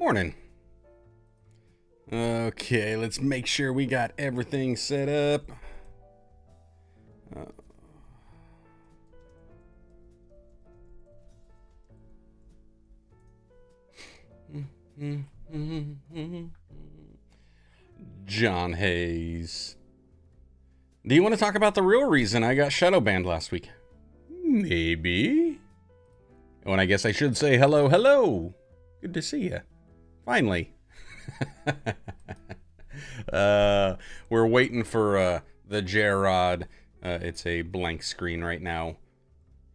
Morning. Okay, let's make sure we got everything set up. John Hayes. Do you want to talk about the real reason I got shadow banned last week? Maybe. Oh, and I guess I should say hello. Good to see you. Finally. We're waiting for the Jarrod. It's a blank screen right now.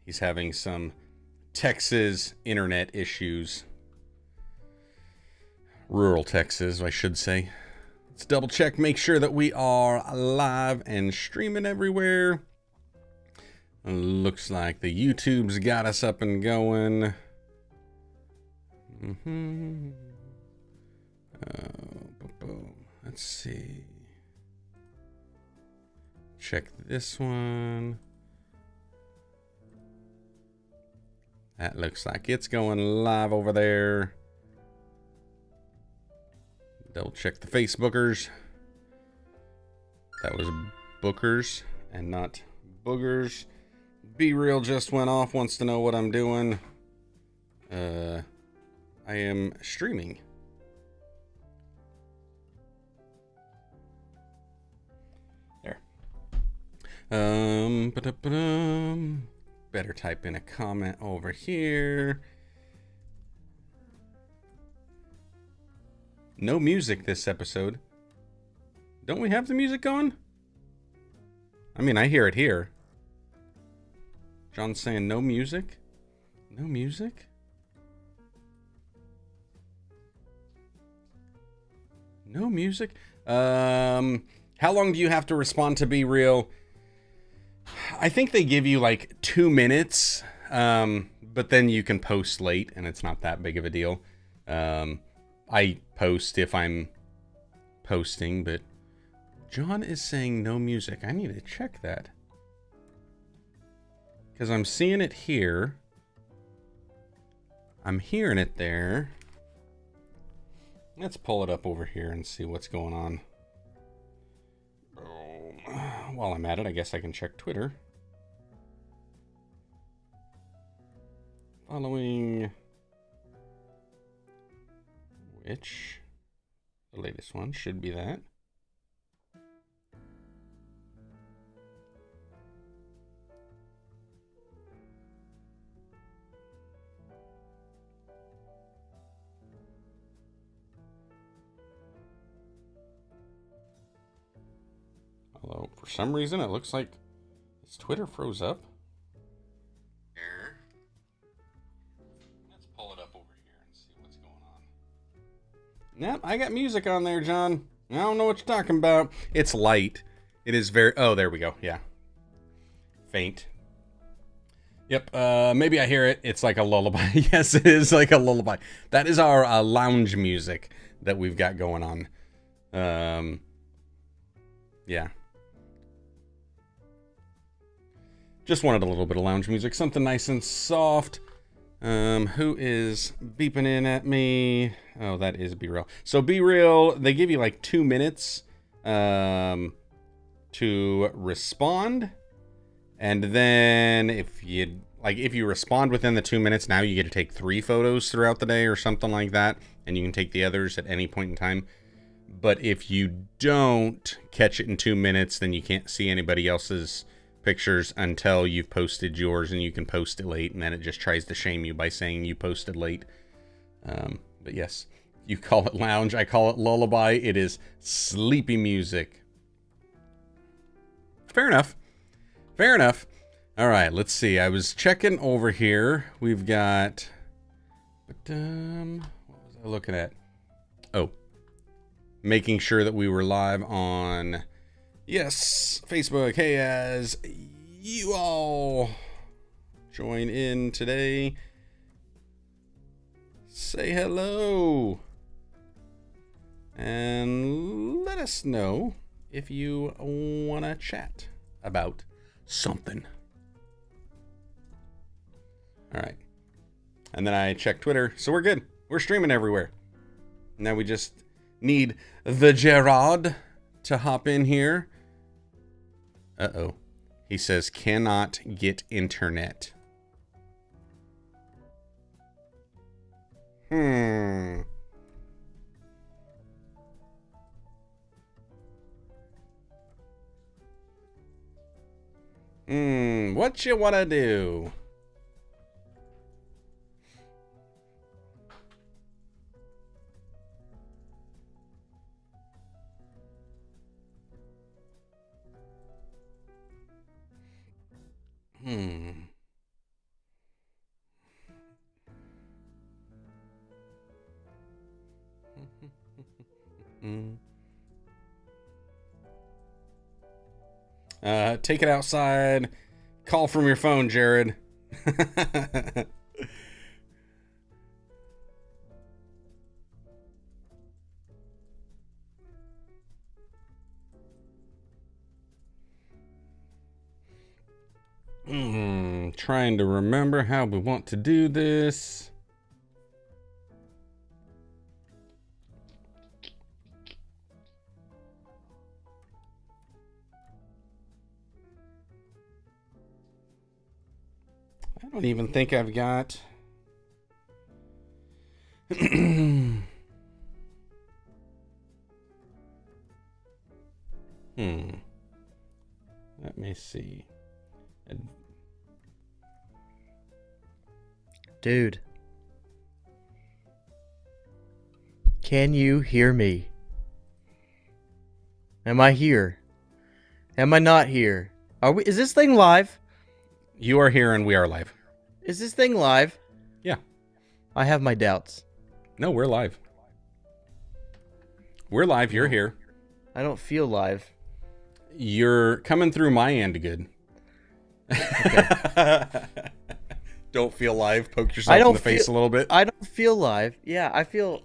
He's having some Texas internet issues. Rural Texas, I should say. Let's double check, make sure that we are live and streaming everywhere. Looks like the YouTube's got us up and going. Let's see. Check this one. That looks like it's going live over there. Double check the Facebookers. That was bookers and not boogers. Be Real just went off, wants to know what I'm doing. I am streaming. There. Better type in a comment over here. No music this episode. Don't we have the music going? I mean, I hear it here. John's saying no music? No music? No music? How long do you have to respond to Be Real? I think they give you like 2 minutes, but then you can post late and it's not that big of a deal. I post if I'm posting, but John is saying no music. I need to check that. Because I'm seeing it here. I'm hearing it there. Let's pull it up over here and see what's going on. While I'm at it, I guess I can check Twitter. Following which the latest one should be that. Although, for some reason, it looks like his Twitter froze up. Let's pull it up over here and see what's going on. Nope, I got music on there, John. I don't know what you're talking about. It's light. It is very... Oh, there we go. Yeah. Faint. Yep, maybe I hear it. It's like a lullaby. Yes, it is like a lullaby. That is our lounge music that we've got going on. Yeah. Just wanted a little bit of lounge music, something nice and soft. Who is beeping in at me? Oh, that is Be Real. So Be Real, they give you like 2 minutes to respond. And then if you respond within the 2 minutes, now you get to take 3 photos throughout the day or something like that. And you can take the others at any point in time. But if you don't catch it in 2 minutes, then you can't see anybody else's pictures until you've posted yours, and you can post it late, and then it just tries to shame you by saying you posted late. But yes, you call it lounge, I call it lullaby. It is sleepy music. Fair enough. Fair enough. All right, let's see. I was checking over here. We've got... what was I looking at? Oh. Making sure that we were live on... Yes, Facebook. Hey, as you all join in today, say hello and let us know if you want to chat about something. All right. And then I checked Twitter, so we're good. We're streaming everywhere. Now we just need the Jarrod to hop in here. Uh-oh. He says, cannot get internet. What you wanna do? Take it outside. Call from your phone, Jarrod. Trying to remember how we want to do this. I don't even think I've got... Let me see. Dude. Can you hear me? Am I here? Am I not here? Is this thing live? You are here and we are live. Is this thing live? Yeah. I have my doubts. No, we're live. We're live. You're here. I don't feel live. You're coming through my end good. Okay. Don't feel live. Poke yourself in the face a little bit. I don't feel live. Yeah, I feel...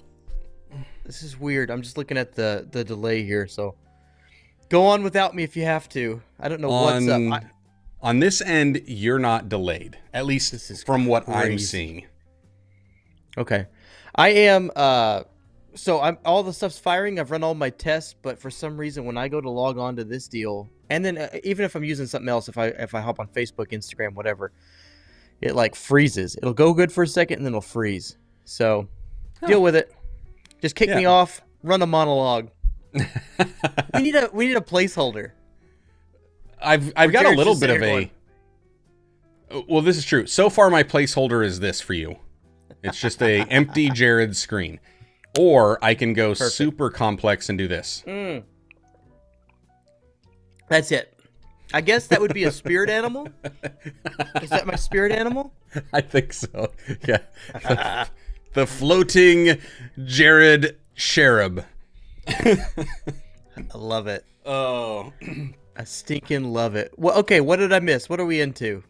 This is weird. I'm just looking at the delay here, so... Go on without me if you have to. I don't know what's up. On this end, you're not delayed. At least this is from what I'm seeing. Okay. I am... So all the stuff's firing. I've run all my tests, but for some reason, when I go to log on to this deal... And then even if I'm using something else, if I hop on Facebook, Instagram, whatever... It like freezes. It'll go good for a second and then it'll freeze. So deal with it. Just kick me off. Run a monologue. we need a placeholder. I've got a little bit of a. Well, this is true. So far, my placeholder is this for you. It's just a empty Jarrod screen, or I can go super complex and do this. That's it. I guess that would be a spirit animal. Is that my spirit animal? I think so. Yeah. The floating Jarrod cherub. I love it. Oh. I stinking love it. Well, okay, what did I miss? What are we into?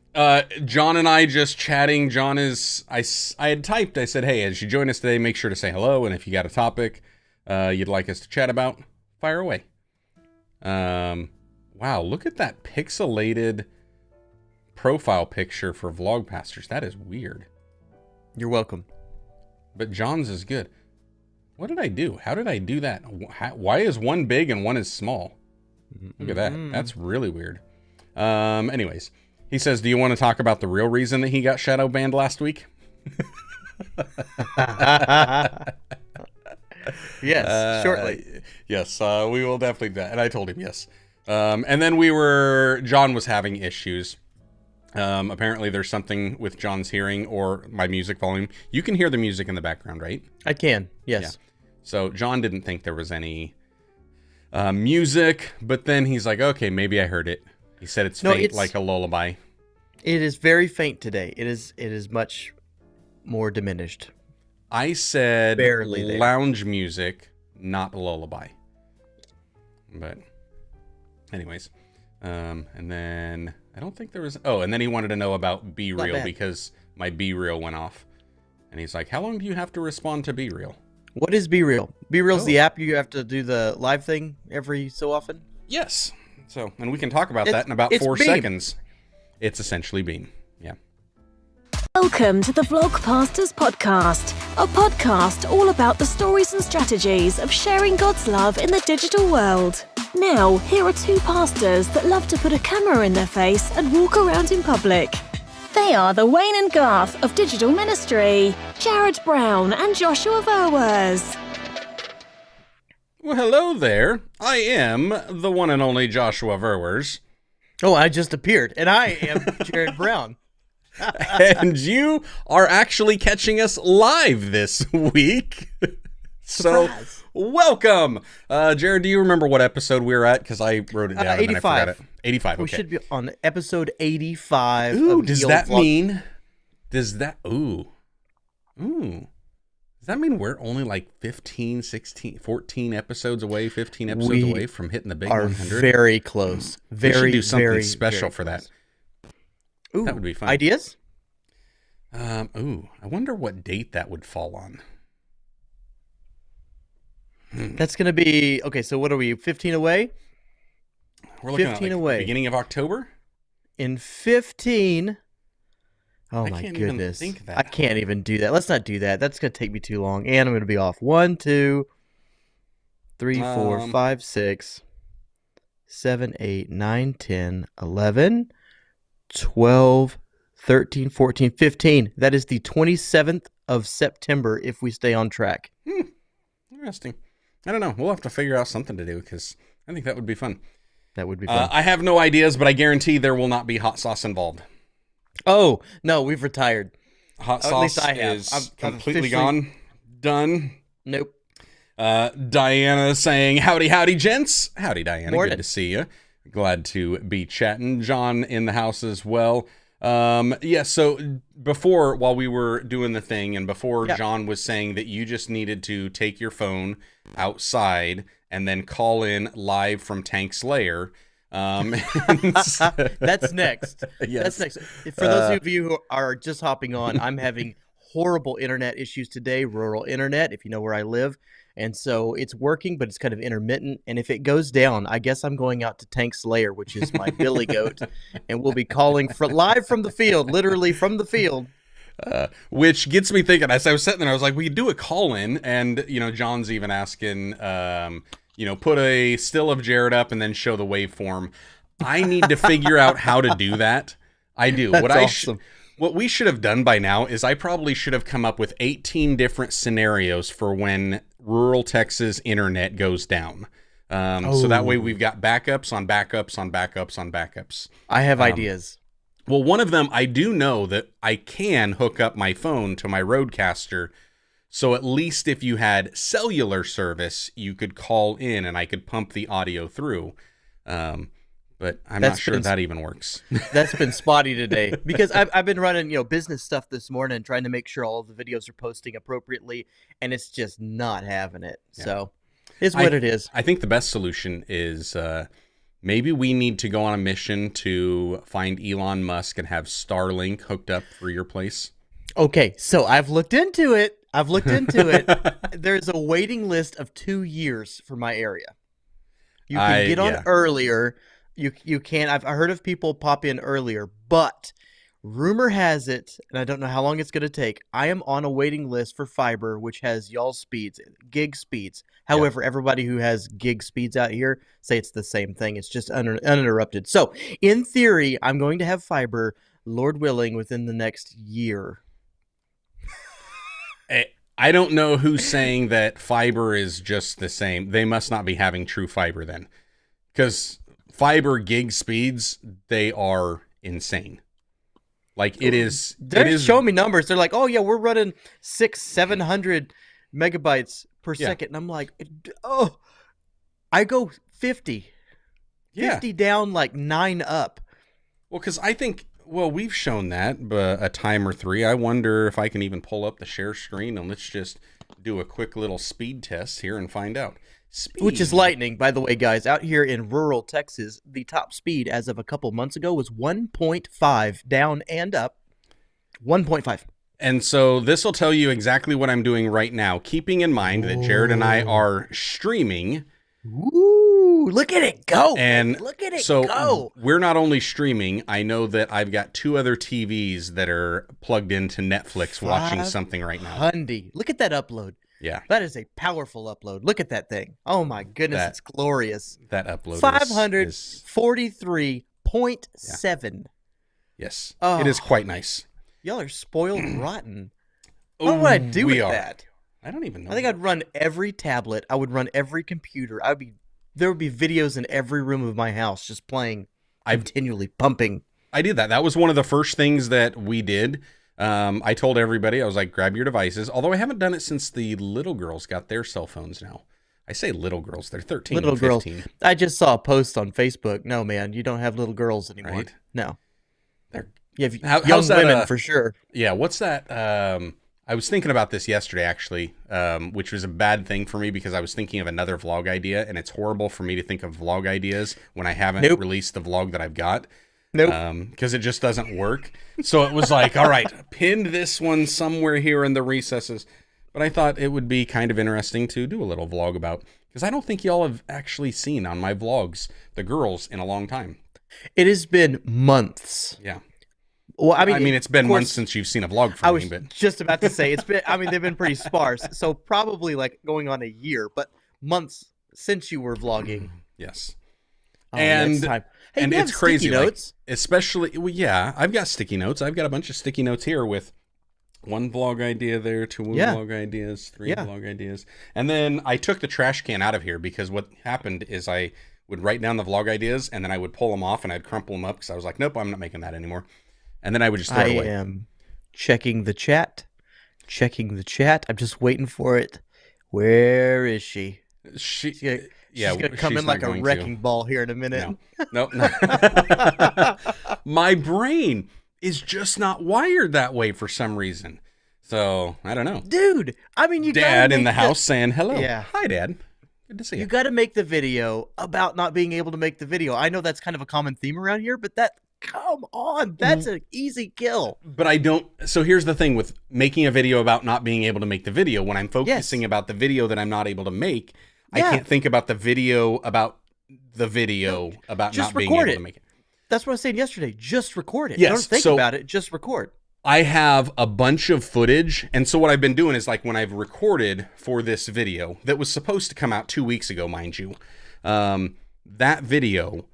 John and I just chatting. John is... I had typed. I said, hey, as you join us today, make sure to say hello. And if you got a topic you'd like us to chat about, fire away. Wow, look at that pixelated profile picture for Vlogpasters. That is weird. You're welcome. But John's is good. What did I do? How did I do that? Why is one big and one is small? Look at that. That's really weird. Anyways, he says, do you want to talk about the real reason that he got shadow banned last week? Yes, shortly. Yes, we will definitely do that. And I told him yes. And then John was having issues. Apparently there's something with John's hearing or my music volume. You can hear the music in the background, right? I can, yes. Yeah. So John didn't think there was any music, but then he's like, okay, maybe I heard it. He said it's faint, like a lullaby. It is very faint today. It is much more diminished. I said barely lounge music, not lullaby. But anyways, and then I don't think there was... Oh, and then he wanted to know about Be Real because my Be Real went off. And he's like, how long do you have to respond to Be Real? What is Be Real? Be Real's the app you have to do the live thing every so often? Yes. So, and we can talk about that in about 4 seconds. It's essentially Beam. Yeah. Welcome to the Vlogpasters podcast. a podcast all about the stories and strategies of sharing God's love in the digital world. Now, here are two pastors that love to put a camera in their face and walk around in public. They are the Wayne and Garth of digital ministry, Jarrod Brown and Joshua Verwers. Well, hello there. I am the one and only Joshua Verwers. Oh, I just appeared, and I am Jarrod Brown. And you are actually catching us live this week. So, Surprise. welcome. Jarrod, do you remember what episode we were at? Because I wrote it down and then I forgot it. 85, okay. We should be on episode 85. Ooh, of does that mean... Does that... Ooh. Does that mean we're only like 15, 16, 14 episodes away, 15 episodes away from hitting the big 100? Are very close. We should do something special for that. Ooh, that would be fun. Ideas? I wonder what date that would fall on. That's going to be... Okay, so what are we, 15 away? We're looking 15 at away. Beginning of October? In 15... Oh I my can't goodness. even think that. I can't even do that. Let's not do that. That's going to take me too long. And I'm going to be off. 1, 2, 3, 4, 5, 6, 7, 8, 9, 10, 11, 12, 13, 14, 15. That is the 27th of September if we stay on track. Interesting. I don't know. We'll have to figure out something to do because I think that would be fun. That would be fun. I have no ideas, but I guarantee there will not be hot sauce involved. Oh, no, we've retired. Hot At least sauce I have. is I've completely officially- gone. Done. Nope. Diana saying, howdy, gents. Howdy, Diana. Morning. Good to see you. Glad to be chatting. John in the house as well. So before, while we were doing the thing, and before John was saying that you just needed to take your phone outside and then call in live from Tank's Lair. That's next. Yes. That's next. For those of you who are just hopping on, I'm having horrible internet issues today, rural internet, if you know where I live. And so it's working, but it's kind of intermittent. And if it goes down, I guess I'm going out to Tank's Lair, which is my billy goat, and we'll be calling live from the field, literally from the field. Which gets me thinking, as I was sitting there, I was like, we could do a call-in, and, John's even asking, put a still of Jarrod up and then show the waveform. I need to figure out how to do that. I do. That's awesome. What we should have done by now is I probably should have come up with 18 different scenarios for when rural Texas internet goes down. So that way we've got backups on backups on backups on backups. I have ideas. Well, one of them, I do know that I can hook up my phone to my Roadcaster. So at least if you had cellular service, you could call in and I could pump the audio through. But I'm not sure that even works. That's been spotty today because I've been running, business stuff this morning, trying to make sure all of the videos are posting appropriately, and it's just not having it. Yeah. So it's what it is. I think the best solution is maybe we need to go on a mission to find Elon Musk and have Starlink hooked up for your place. Okay, so I've looked into it. There's a waiting list of 2 years for my area. You can get on earlier. You can. I've heard of people pop in earlier, but rumor has it, and I don't know how long it's going to take, I am on a waiting list for fiber, which has y'all's speeds, gig speeds. However, everybody who has gig speeds out here say it's the same thing. It's just uninterrupted. So, in theory, I'm going to have fiber, Lord willing, within the next year. I don't know who's saying that fiber is just the same. They must not be having true fiber then. Because fiber gig speeds, they are insane. Like They're showing me numbers. They're like, oh yeah, we're running 600-700 megabytes per second. And I'm like, oh, I go 50. 50 down, like 9 up. Well, because I think, we've shown that a time or 3. I wonder if I can even pull up the share screen and let's just do a quick little speed test here and find out. Speed. Which is lightning, by the way, guys. Out here in rural Texas, the top speed as of a couple months ago was 1.5 down and up. 1.5. And so this will tell you exactly what I'm doing right now, keeping in mind that Jarrod and I are streaming. Ooh. Ooh, look at it go. And baby. Look at it so go. we're not only streaming, I know that I've got 2 other TVs that are plugged into Netflix watching something right now. Hundy. Look at that upload. Yeah. That is a powerful upload. Look at that thing. Oh my goodness, it's glorious. That upload 543.7. Yes. Oh. It is quite nice. Y'all are spoiled rotten. What would I do with that? I don't even know. I think I'd run every tablet. I would run every computer. There would be videos in every room of my house just playing, continually pumping. I did that. That was one of the first things that we did. I told everybody, I was like, grab your devices. Although I haven't done it since the little girls got their cell phones now. I say little girls. They're 13 little and 15. Girls. I just saw a post on Facebook. No, man, you don't have little girls anymore. Right? No. They're, you have how's young women that, for sure. Yeah, what's that? I was thinking about this yesterday, actually, which was a bad thing for me because I was thinking of another vlog idea, and it's horrible for me to think of vlog ideas when I haven't released the vlog that I've got. Because it just doesn't work. So it was like, all right, pin this one somewhere here in the recesses. But I thought it would be kind of interesting to do a little vlog about, because I don't think y'all have actually seen on my vlogs the girls in a long time. It has been months. Yeah. Well, I mean, it's been months since you've seen a vlog from me. But just about to say, it's been, they've been pretty sparse. So probably like going on a year, but months since you were vlogging. Yes. Oh, and hey, and it's crazy. Notes? Like, especially, well, yeah, I've got sticky notes. I've got a bunch of sticky notes here with 1 vlog idea there, 2 vlog ideas, 3 vlog ideas. And then I took the trash can out of here because what happened is I would write down the vlog ideas and then I would pull them off and I'd crumple them up because I was like, nope, I'm not making that anymore. And then I would just throw it away. I am checking the chat. I'm just waiting for it. Where is she? She's going to come in like a wrecking ball here in a minute. No. My brain is just not wired that way for some reason. So, I don't know. Dude, I mean, you Dad in the house saying hello. Yeah. Hi, Dad. Good to see you. You got to make the video about not being able to make the video. I know that's kind of a common theme around here, but come on, that's an easy kill. But I don't. So here's the thing with making a video about not being able to make the video. When I'm focusing about the video that I'm not able to make, I can't think about the video about not being able to make it. That's what I was saying yesterday. Just record it. Yes, Don't think about it. Just record. I have a bunch of footage. And so what I've been doing is like when I've recorded for this video that was supposed to come out 2 weeks ago, mind you, that video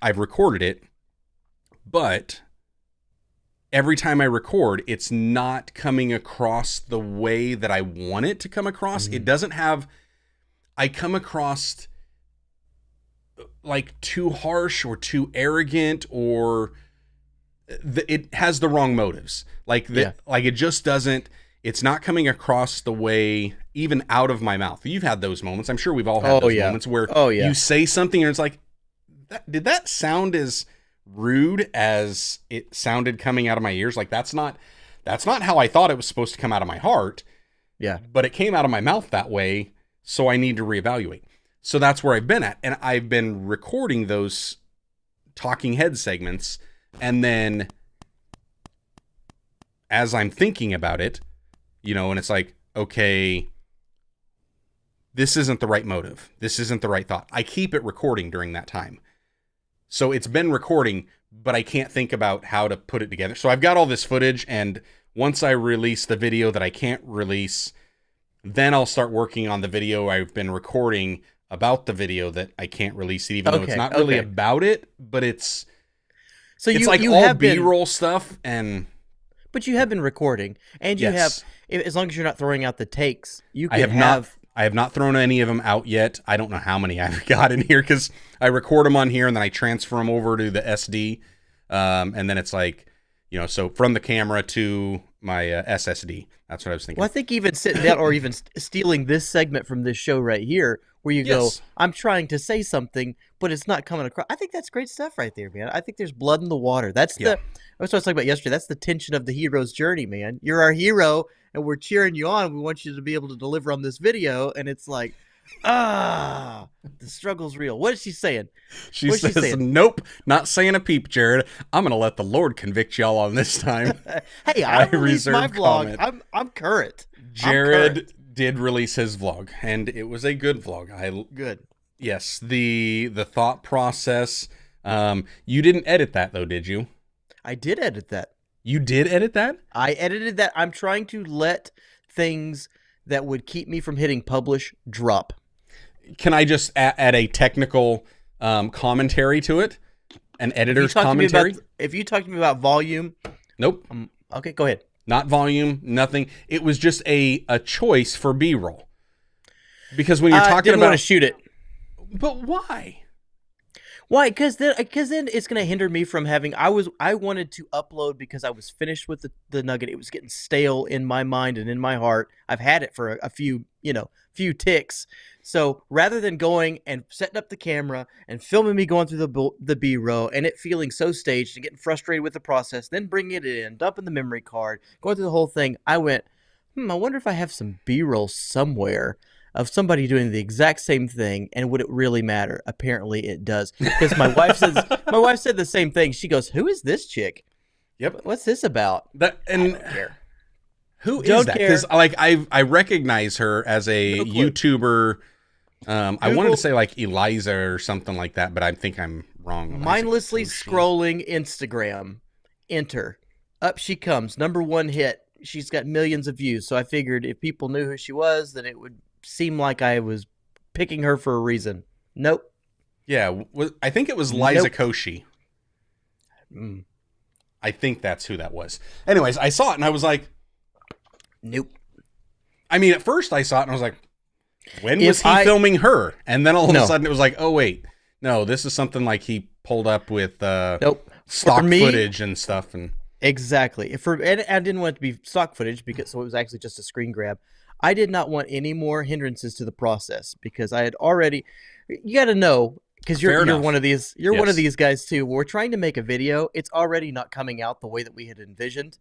I've recorded it, but every time I record, it's not coming across the way that I want it to come across. It doesn't have, I come across like too harsh or too arrogant, or it has the wrong motives. Like it just doesn't, it's not coming across the way, even out of my mouth. You've had those moments. I'm sure we've all had those moments where you say something and it's like, did that sound as rude as it sounded coming out of my ears? Like that's not how I thought it was supposed to come out of my heart. Yeah. But it came out of my mouth that way, so I need to reevaluate. So that's where I've been at. And I've been recording those talking head segments, and then as I'm thinking about it, and it's like, okay, this isn't the right motive. This isn't the right thought. I keep it recording during that time. So it's been recording, but I can't think about how to put it together. So I've got all this footage, and once I release the video that I can't release, then I'll start working on the video I've been recording about the video that I can't release, even though it's not really about it, but it's like all B-roll stuff. But you have been recording, and you have, as long as you're not throwing out the takes, I have not thrown any of them out yet. I don't know how many I've got in here because I record them on here and then I transfer them over to the SD. And then it's like, so from the camera to my SSD. That's what I was thinking. Well, I think even sitting down or even stealing this segment from this show right here, where you go, I'm trying to say something, but it's not coming across. I think that's great stuff right there, man. I think there's blood in the water. That's what I was talking about yesterday. That's the tension of the hero's journey, man. You're our hero, and we're cheering you on. We want you to be able to deliver on this video, and it's like, the struggle's real. What is she saying? She says, nope, not saying a peep, Jarrod. I'm going to let the Lord convict y'all on this time. Hey, I released my vlog. I'm current. Jarrod did release his vlog, and it was a good vlog. Good. Yes, the thought process. You didn't edit that though, did you? I did edit that. You did edit that? I edited that. I'm trying to let things that would keep me from hitting publish drop. Can I just add a technical commentary to it? An editor's commentary? If you talk to me about volume... Nope. Okay, go ahead. Not volume, nothing. It was just a choice for B-roll. Because when you're talking didn't about... want to shoot it. But why? Why? Because then it's going to hinder me from having... I wanted to upload because I was finished with the nugget. It was getting stale in my mind and in my heart. I've had it for a few ticks. So rather than going and setting up the camera and filming me going through the B-roll and it feeling so staged and getting frustrated with the process, then bringing it in, dumping the memory card, going through the whole thing, I went, I wonder if I have some B-roll somewhere of somebody doing the exact same thing, and would it really matter? Apparently it does. Because my wife said the same thing. She goes, "Who is this chick? Yep. What's this about?" I don't care. Who is that? Because I recognize her as a YouTuber. I wanted to say like Eliza or something like that, but I think I'm wrong. Mindlessly scrolling Instagram. Enter. Up she comes. #1 hit. She's got millions of views. So I figured if people knew who she was, then it would seem like I was picking her for a reason. Nope. Yeah, I think it was Liza Koshy. Mm. I think that's who that was. Anyways, I saw it and I was like, nope. I mean, at first I saw it and I was like, when was he filming her? And then all of a sudden it was like, oh wait, no, this is something like he pulled up with stock footage and stuff. And exactly. And I didn't want it to be stock footage so it was actually just a screen grab. I did not want any more hindrances to the process because I had already. You got to know, because you're one of these. You're one of these guys too. We're trying to make a video. It's already not coming out the way that we had envisioned.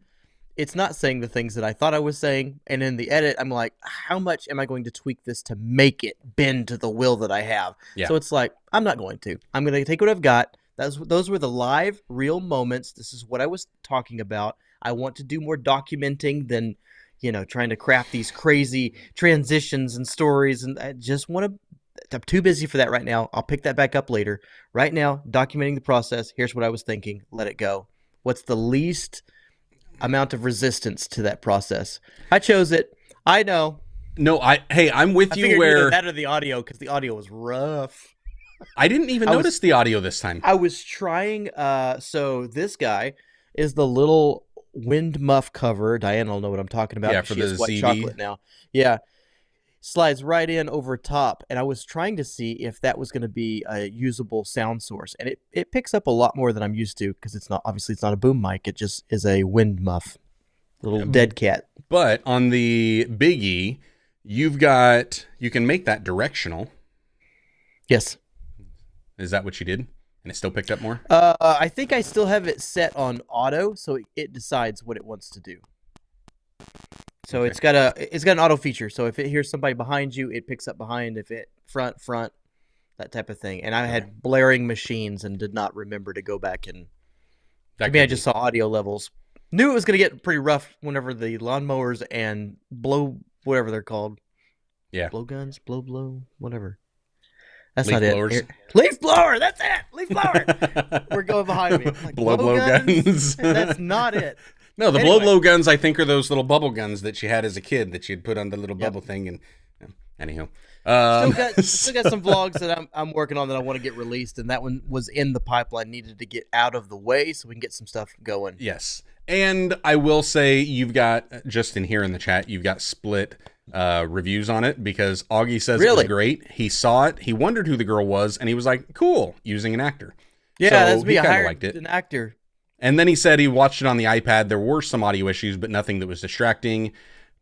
It's not saying the things that I thought I was saying. And in the edit, I'm like, how much am I going to tweak this to make it bend to the will that I have? Yeah. So it's like, I'm not going to. I'm going to take what I've got. Those were the live, real moments. This is what I was talking about. I want to do more documenting than, trying to craft these crazy transitions and stories. And I just want to, I'm too busy for that right now. I'll pick that back up later. Right now, documenting the process. Here's what I was thinking. Let it go. What's the least amount of resistance to that process? I chose it. I know. No, I'm with you where that or the audio, because the audio was rough. I didn't even notice the audio this time. I was trying. So this guy is the little wind muff cover. Diana will know what I'm talking about. Yeah, for the white ZV. Chocolate now. Yeah. Slides right in over top. And I was trying to see if that was going to be a usable sound source. And it picks up a lot more than I'm used to, because it's not a boom mic. It just is a wind muff. Little dead cat. But on the Biggie, you can make that directional. Yes. Is that what you did? And it still picked up more? I think I still have it set on auto, so it decides what it wants to do. So it's got an auto feature. So if it hears somebody behind you, it picks up behind. If it front, that type of thing. And I had blaring machines and did not remember to go back and. I just saw audio levels. Knew it was going to get pretty rough whenever the lawnmowers and whatever they're called. Yeah. Blow guns, blow, whatever. That's leaf not blowers. It. Leaf blower. That's it. Leaf blower. We're going behind me. Like, blow guns. That's not it. No, the blow guns, I think, are those little bubble guns that you had as a kid that you'd put on the little bubble thing. And anyhow, still got some vlogs that I'm working on that I want to get released, and that one was in the pipeline. Needed to get out of the way so we can get some stuff going. Yes, and I will say you've got just in here in the chat, you've got split reviews on it, because Augie says it was great. He saw it, he wondered who the girl was, and he was like, "Cool, using an actor." Yeah, so that's me. He I liked it. An actor. And then he said he watched it on the iPad. There were some audio issues, but nothing that was distracting.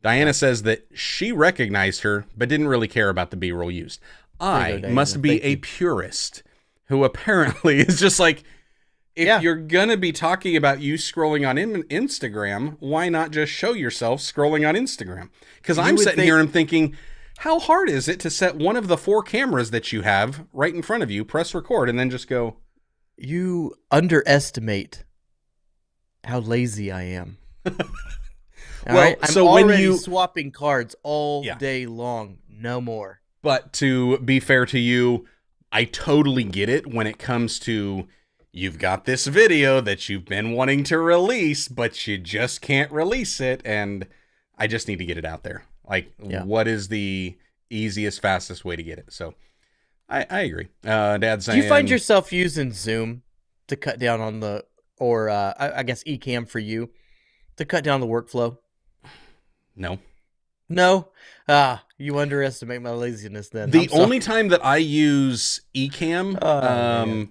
Diana says that she recognized her, but didn't really care about the B-roll used. I must be a purist who apparently is just like, if you're going to be talking about you scrolling on Instagram, why not just show yourself scrolling on Instagram? Because I'm sitting here and thinking, how hard is it to set one of the 4 cameras that you have right in front of you, press record, and then just go? You underestimate how lazy I am. Well, I'm so already when you swapping cards all day long, no more. But to be fair to you, I totally get it when it comes to you've got this video that you've been wanting to release, but you just can't release it, and I just need to get it out there. Like, what is the easiest, fastest way to get it? So I agree. Dad's saying, do you find yourself using Zoom to cut down on the, or I guess Ecamm for you, to cut down the workflow? No. No? You underestimate my laziness then. The only time that I use Ecamm,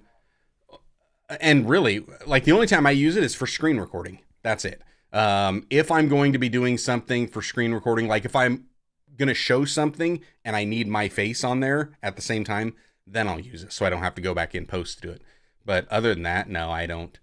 and really, like, the only time I use it is for screen recording. That's it. If I'm going to be doing something for screen recording, like if I'm going to show something and I need my face on there at the same time, then I'll use it so I don't have to go back in post to do it. But other than that, no, I don't.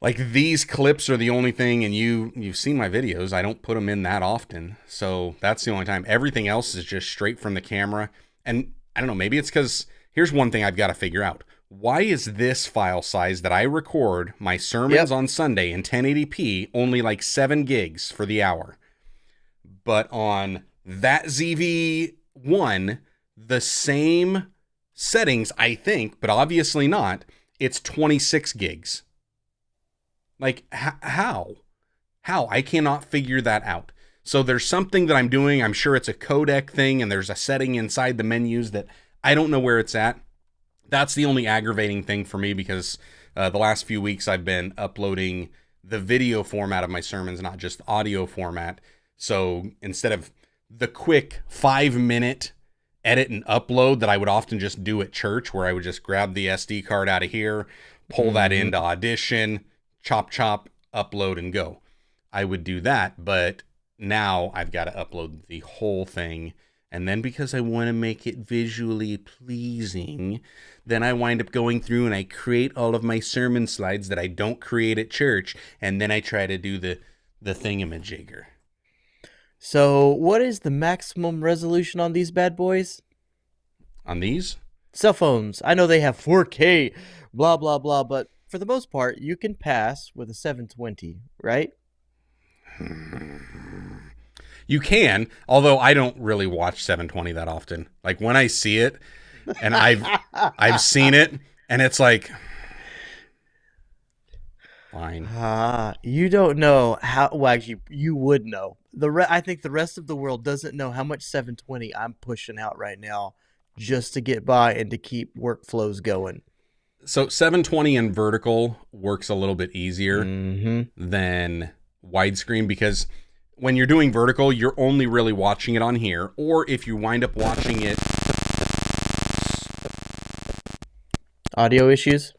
Like, these clips are the only thing, and you've seen my videos. I don't put them in that often, so that's the only time. Everything else is just straight from the camera. And I don't know, maybe it's because, here's one thing I've got to figure out. Why is this file size that I record my sermons on Sunday in 1080p only like 7 gigs for the hour? But on that ZV-1, the same settings, I think, but obviously not, it's 26 gigs. Like, how? I cannot figure that out. So there's something that I'm doing. I'm sure it's a codec thing, and there's a setting inside the menus that I don't know where it's at. That's the only aggravating thing for me, because the last few weeks I've been uploading the video format of my sermons, not just audio format. So instead of the quick 5-minute edit and upload that I would often just do at church, where I would just grab the SD card out of here, pull that into Audition, chop, upload, and go. I would do that, but now I've got to upload the whole thing. And then because I want to make it visually pleasing, then I wind up going through and I create all of my sermon slides that I don't create at church. And then I try to do the thingamajigger. So what is the maximum resolution on these bad boys? On these? Cell phones. I know they have 4K, blah, blah, blah, but for the most part, you can pass with a 720, right? You can, although I don't really watch 720 that often. Like, when I see it, and I've seen it, and it's like, fine. You don't know how. Well, actually, you would know. I think the rest of the world doesn't know how much 720 I'm pushing out right now, just to get by and to keep workflows going. So 720 in vertical works a little bit easier than widescreen, because when you're doing vertical, you're only really watching it on here, or if you wind up watching it... Audio issues?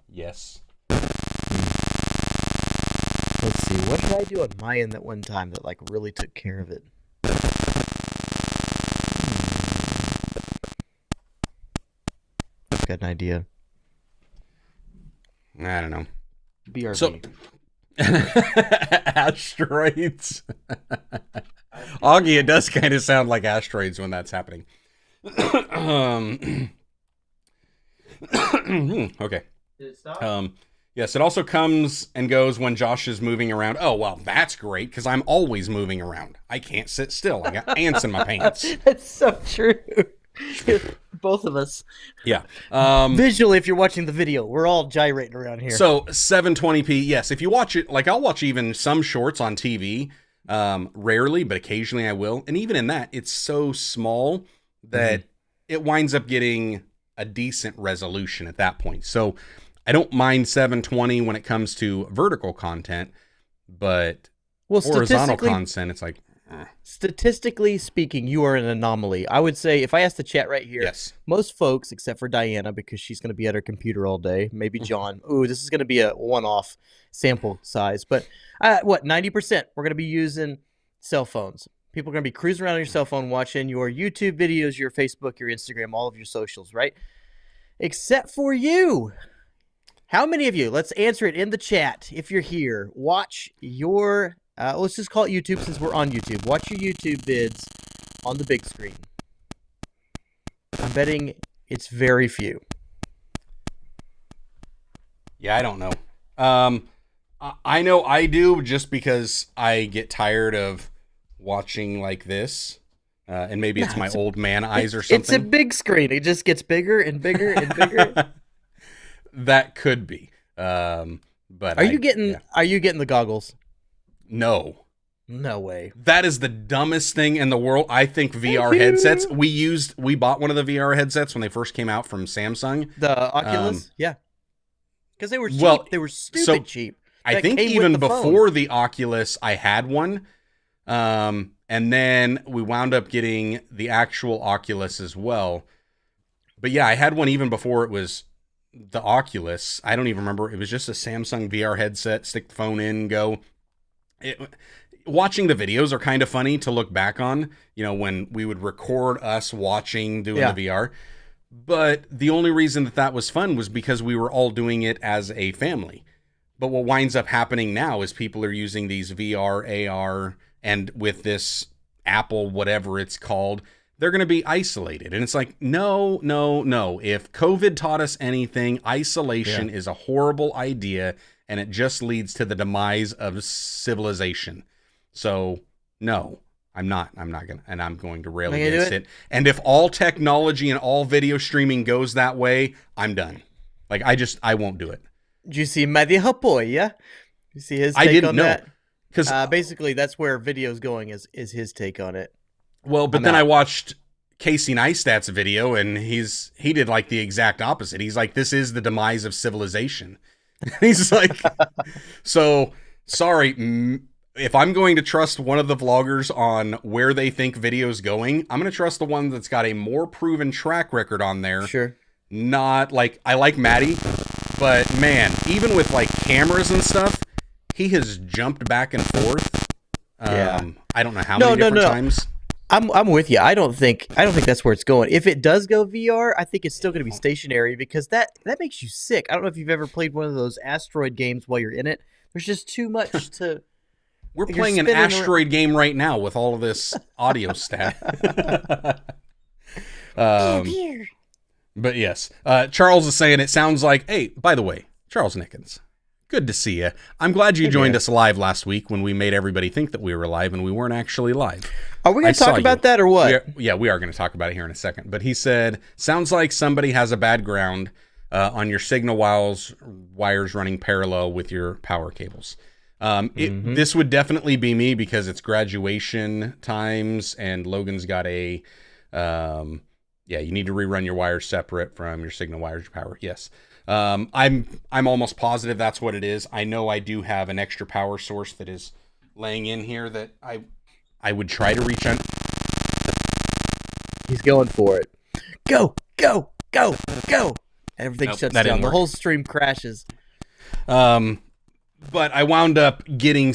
Yes. Let's see, what did I do on my end that one time that, like, really took care of it? I've got an idea. I don't know. BRB. So, asteroids. Augie, it does kind of sound like asteroids when that's happening. Okay. Did it stop? Yes, it also comes and goes when Josh is moving around. Oh, well, that's great, because I'm always moving around. I can't sit still. I got ants in my pants. That's so true. Both of us. Yeah. Visually, if you're watching the video, we're all gyrating around here. So 720p, yes. If you watch it, like, I'll watch even some shorts on TV. Rarely, but occasionally I will. And even in that, it's so small that it winds up getting a decent resolution at that point. So I don't mind 720 when it comes to vertical content, but horizontal content, it's like... Statistically speaking, you are an anomaly. I would say, if I ask the chat right here, yes, most folks, except for Diana, because she's going to be at her computer all day, maybe John. Ooh, this is going to be a one-off sample size. But 90%, we're going to be using cell phones. People are going to be cruising around on your cell phone watching your YouTube videos, your Facebook, your Instagram, all of your socials, right? Except for you. How many of you, let's answer it in the chat if you're here, watch your... let's just call it YouTube since we're on YouTube. Watch your YouTube vids on the big screen. I'm betting it's very few. Yeah, I don't know. I know I do, just because I get tired of watching like this. And maybe it's my old man eyes or It's a something. big screen. It just gets bigger and bigger and bigger. That could be. But Are you getting the goggles? No. No way. That is the dumbest thing in the world. I think VR headsets. We bought one of the VR headsets when they first came out from Samsung. The Oculus? Yeah. Because they were cheap. Well, they were stupid cheap. I That think came with even the before phone. the Oculus, I had one. And then we wound up getting the actual Oculus as well. But yeah, I had one even before it was the Oculus. I don't even remember. It was just a Samsung VR headset. Stick the phone in, go. Watching the videos are kind of funny to look back on, when we would record us watching, doing the VR. But the only reason that was fun was because we were all doing it as a family. But what winds up happening now is people are using these VR, AR, and with this Apple, whatever it's called, they're going to be isolated. And it's like, no. If COVID taught us anything, isolation is a horrible idea, and it just leads to the demise of civilization. So, no, I'm not going to, and I'm going to rail against it. And if all technology and all video streaming goes that way, I'm done. Like, I won't do it. Did you see Matty Hapoy, yeah? You see his take on that? Because basically, that's where video's going is his take on it. Well, but then I watched Casey Neistat's video, and he did like the exact opposite. He's like, this is the demise of civilization. He's like, so, sorry, if I'm going to trust one of the vloggers on where they think video's going, I'm going to trust the one that's got a more proven track record on there. Sure. Not like, I like Matty, but man, even with like cameras and stuff, he has jumped back and forth. I don't know how many different times. I'm with you. I don't think that's where it's going. If it does go VR, I think it's still going to be stationary because that makes you sick. I don't know if you've ever played one of those asteroid games while you're in it. There's just too much to. We're playing an asteroid game right now with all of this audio stat. But yes, Charles is saying it sounds like, hey, by the way, Charles Nickens, good to see you. I'm glad you joined us live last week when we made everybody think that we were live and we weren't actually live. Are we going to talk about that or what? We are going to talk about it here in a second. But he said, sounds like somebody has a bad ground on your signal wires running parallel with your power cables. This would definitely be me because it's graduation times and Logan's got you need to rerun your wires separate from your signal wires, your power. Yes. I'm almost positive that's what it is. I know I do have an extra power source that is laying in here that I would try to reach on. He's going for it. Go. Everything shuts down. The whole stream crashes. But I wound up getting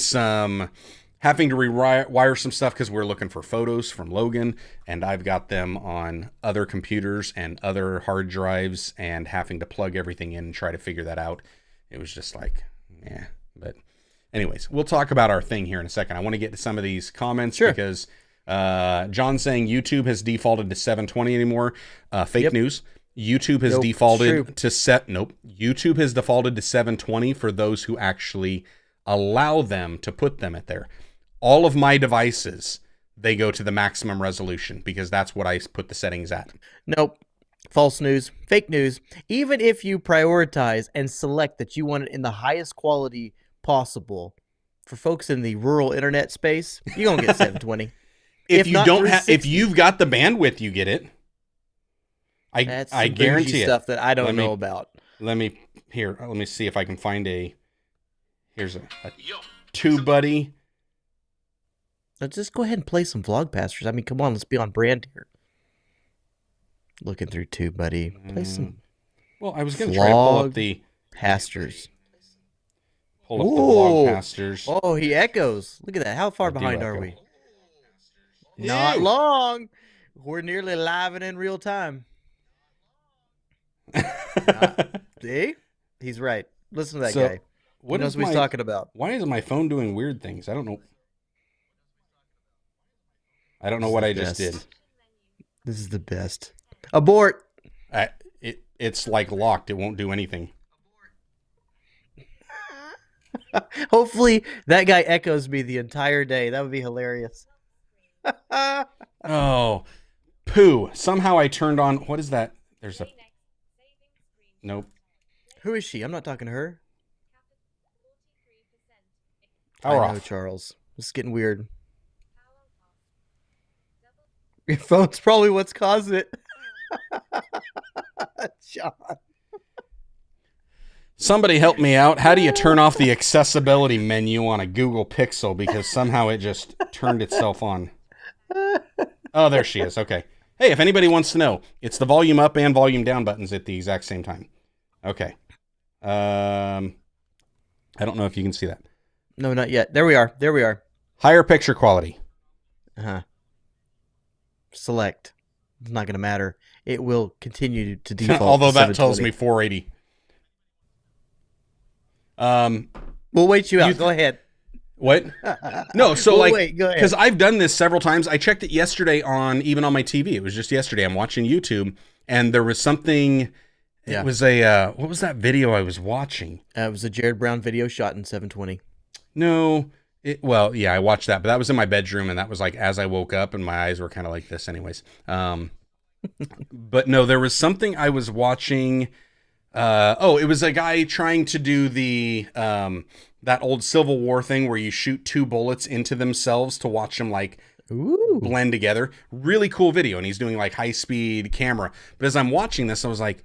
having to rewire some stuff because we're looking for photos from Logan, and I've got them on other computers and other hard drives, and having to plug everything in and try to figure that out. It was just like, yeah. But anyways, we'll talk about our thing here in a second. I want to get to some of these comments because John's saying YouTube has defaulted to 720 anymore. Fake news. YouTube has defaulted to YouTube has defaulted to 720 for those who actually allow them to put them at there. All of my devices, they go to the maximum resolution because that's what I put the settings at. Nope. False news. Fake news. Even if you prioritize and select that you want it in the highest quality possible, for folks in the rural internet space, you're going to get 720. If you've got the bandwidth, you get it. I guarantee it. Stuff that I don't know about. Let me see if I can find here's a TubeBuddy. Let's just go ahead and play some Vlogpasters. I mean, come on, let's be on brand here. Looking through TubeBuddy. Play some. Well, I was going to try to pull up the Pastors. Pull up the Vlogpasters. Oh, he echoes. Look at that. How far behind are we? Not long. We're nearly live and in real time. See? He's right. Listen to that guy. He knows what he's talking about. Why is my phone doing weird things? I don't know. I don't know what I just did. This is the best. Abort. It's like locked. It won't do anything. Hopefully that guy echoes me the entire day. That would be hilarious. Oh, poo. Somehow I turned on. What is that? There's a. Nope. Who is she? I'm not talking to her. Power I know, off. Charles. This is getting weird. Your phone's probably what's causing it. John. Somebody help me out. How do you turn off the accessibility menu on a Google Pixel? Because somehow it just turned itself on. Oh, there she is. Okay. Hey, if anybody wants to know, it's the volume up and volume down buttons at the exact same time. Okay. I don't know if you can see that. No, not yet. There we are. There we are. Higher picture quality. Uh-huh. Select. It's not going to matter. It will continue to default. Although to that tells 720. me 480. We'll wait you out. Go ahead. What? No, so We'll like, wait. Go ahead. because I've done this several times. I checked it yesterday even on my TV. It was just yesterday. I'm watching YouTube, and there was something. Yeah. It was a what was that video I was watching? It was a Jarrod Brown video shot in 720. No, well, yeah, I watched that, but that was in my bedroom, and that was like as I woke up, and my eyes were kind of like this, anyways. But no, there was something I was watching. It was a guy trying to do the that old Civil War thing where you shoot two bullets into themselves to watch them like blend together. Really cool video, and he's doing like high speed camera. But as I'm watching this, I was like,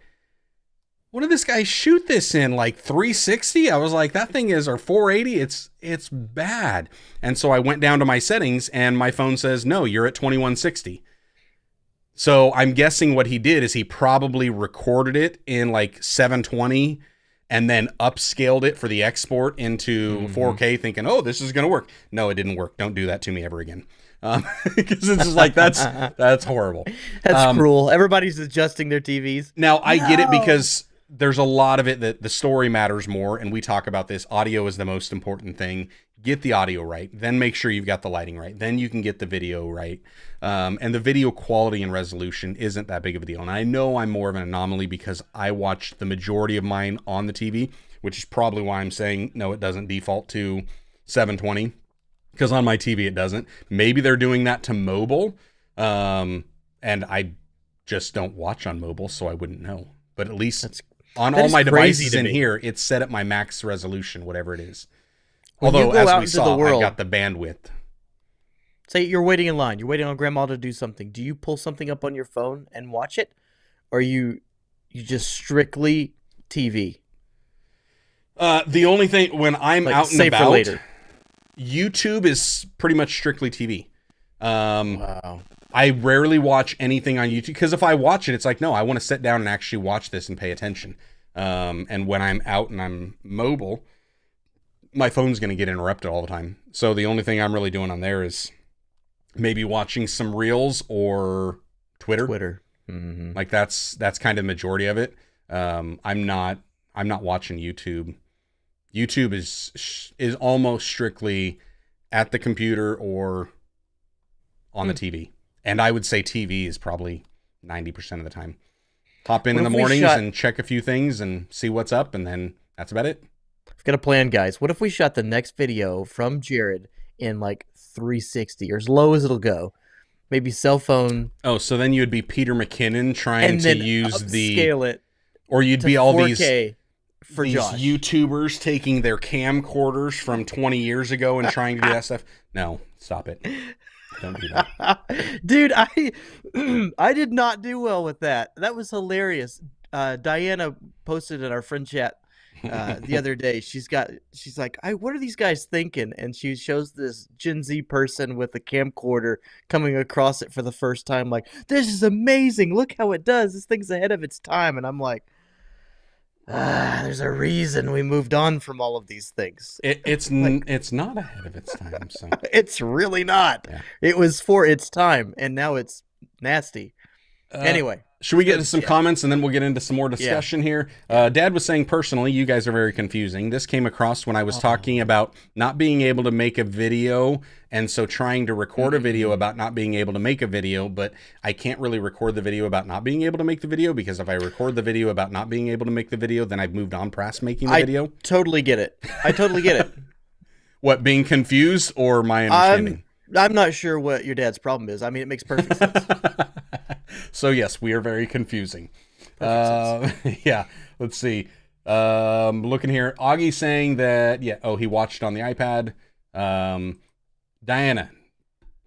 what did this guy shoot this in? Like 360? I was like, that thing is, or 480? It's bad. And so I went down to my settings, and my phone says, no, you're at 2160. So I'm guessing what he did is he probably recorded it in like 720 and then upscaled it for the export into 4K, thinking, oh, this is going to work. No, it didn't work. Don't do that to me ever again. Because it's just like, that's horrible. That's cruel. Everybody's adjusting their TVs. Now, I get it because there's a lot of it that the story matters more, and we talk about this. Audio is the most important thing. Get the audio right. Then make sure you've got the lighting right. Then you can get the video right. And the video quality and resolution isn't that big of a deal. And I know I'm more of an anomaly because I watched the majority of mine on the TV, which is probably why I'm saying, no, it doesn't default to 720. Because on my TV, it doesn't. Maybe they're doing that to mobile. And I just don't watch on mobile, so I wouldn't know. But at least on all my devices in here, it's set at my max resolution, whatever it is. Although, as we saw, I got the bandwidth. Say you're waiting in line. You're waiting on grandma to do something. Do you pull something up on your phone and watch it? Or you just strictly TV? The only thing, when I'm Like, out and save for about, later. YouTube is pretty much strictly TV. Wow. I rarely watch anything on YouTube because if I watch it, it's like, no, I want to sit down and actually watch this and pay attention. And when I'm out and I'm mobile, my phone's going to get interrupted all the time. So the only thing I'm really doing on there is maybe watching some reels or Twitter. Mm-hmm. Like that's kind of the majority of it. I'm not watching YouTube. YouTube is almost strictly at the computer or on the TV. And I would say TV is probably 90% of the time. Hop in the mornings and check a few things and see what's up, and then that's about it. I've got a plan, guys. What if we shot the next video from Jarrod in like 360 or as low as it'll go? Maybe cell phone. Oh, so then you'd be Peter McKinnon trying to use scale it. Or you'd be all 4K for these Josh. YouTubers taking their camcorders from 20 years ago and trying to do that stuff. No, stop it. Don't do that. Dude, I did not do well with that. That was hilarious. Diana posted in our friend chat the other day. She's like, what are these guys thinking? And she shows this Gen Z person with a camcorder coming across it for the first time. Like, this is amazing. Look how it does. This thing's ahead of its time. And I'm like, there's a reason we moved on from all of these things. It's not ahead of its time. So it's really not. Yeah. It was for its time, and now it's nasty. Anyway. Should we get into some comments and then we'll get into some more discussion here? Dad was saying, personally, you guys are very confusing. This came across when I was talking about not being able to make a video, and so trying to record a video about not being able to make a video, but I can't really record the video about not being able to make the video, because if I record the video about not being able to make the video, then I've moved on past making the video. Totally get it. I totally get it. What, being confused or my understanding? I'm not sure what your dad's problem is. I mean, it makes perfect sense. So yes, we are very confusing. Perfect sense. Yeah, let's see. Looking here, Augie saying that he watched on the iPad. Diana,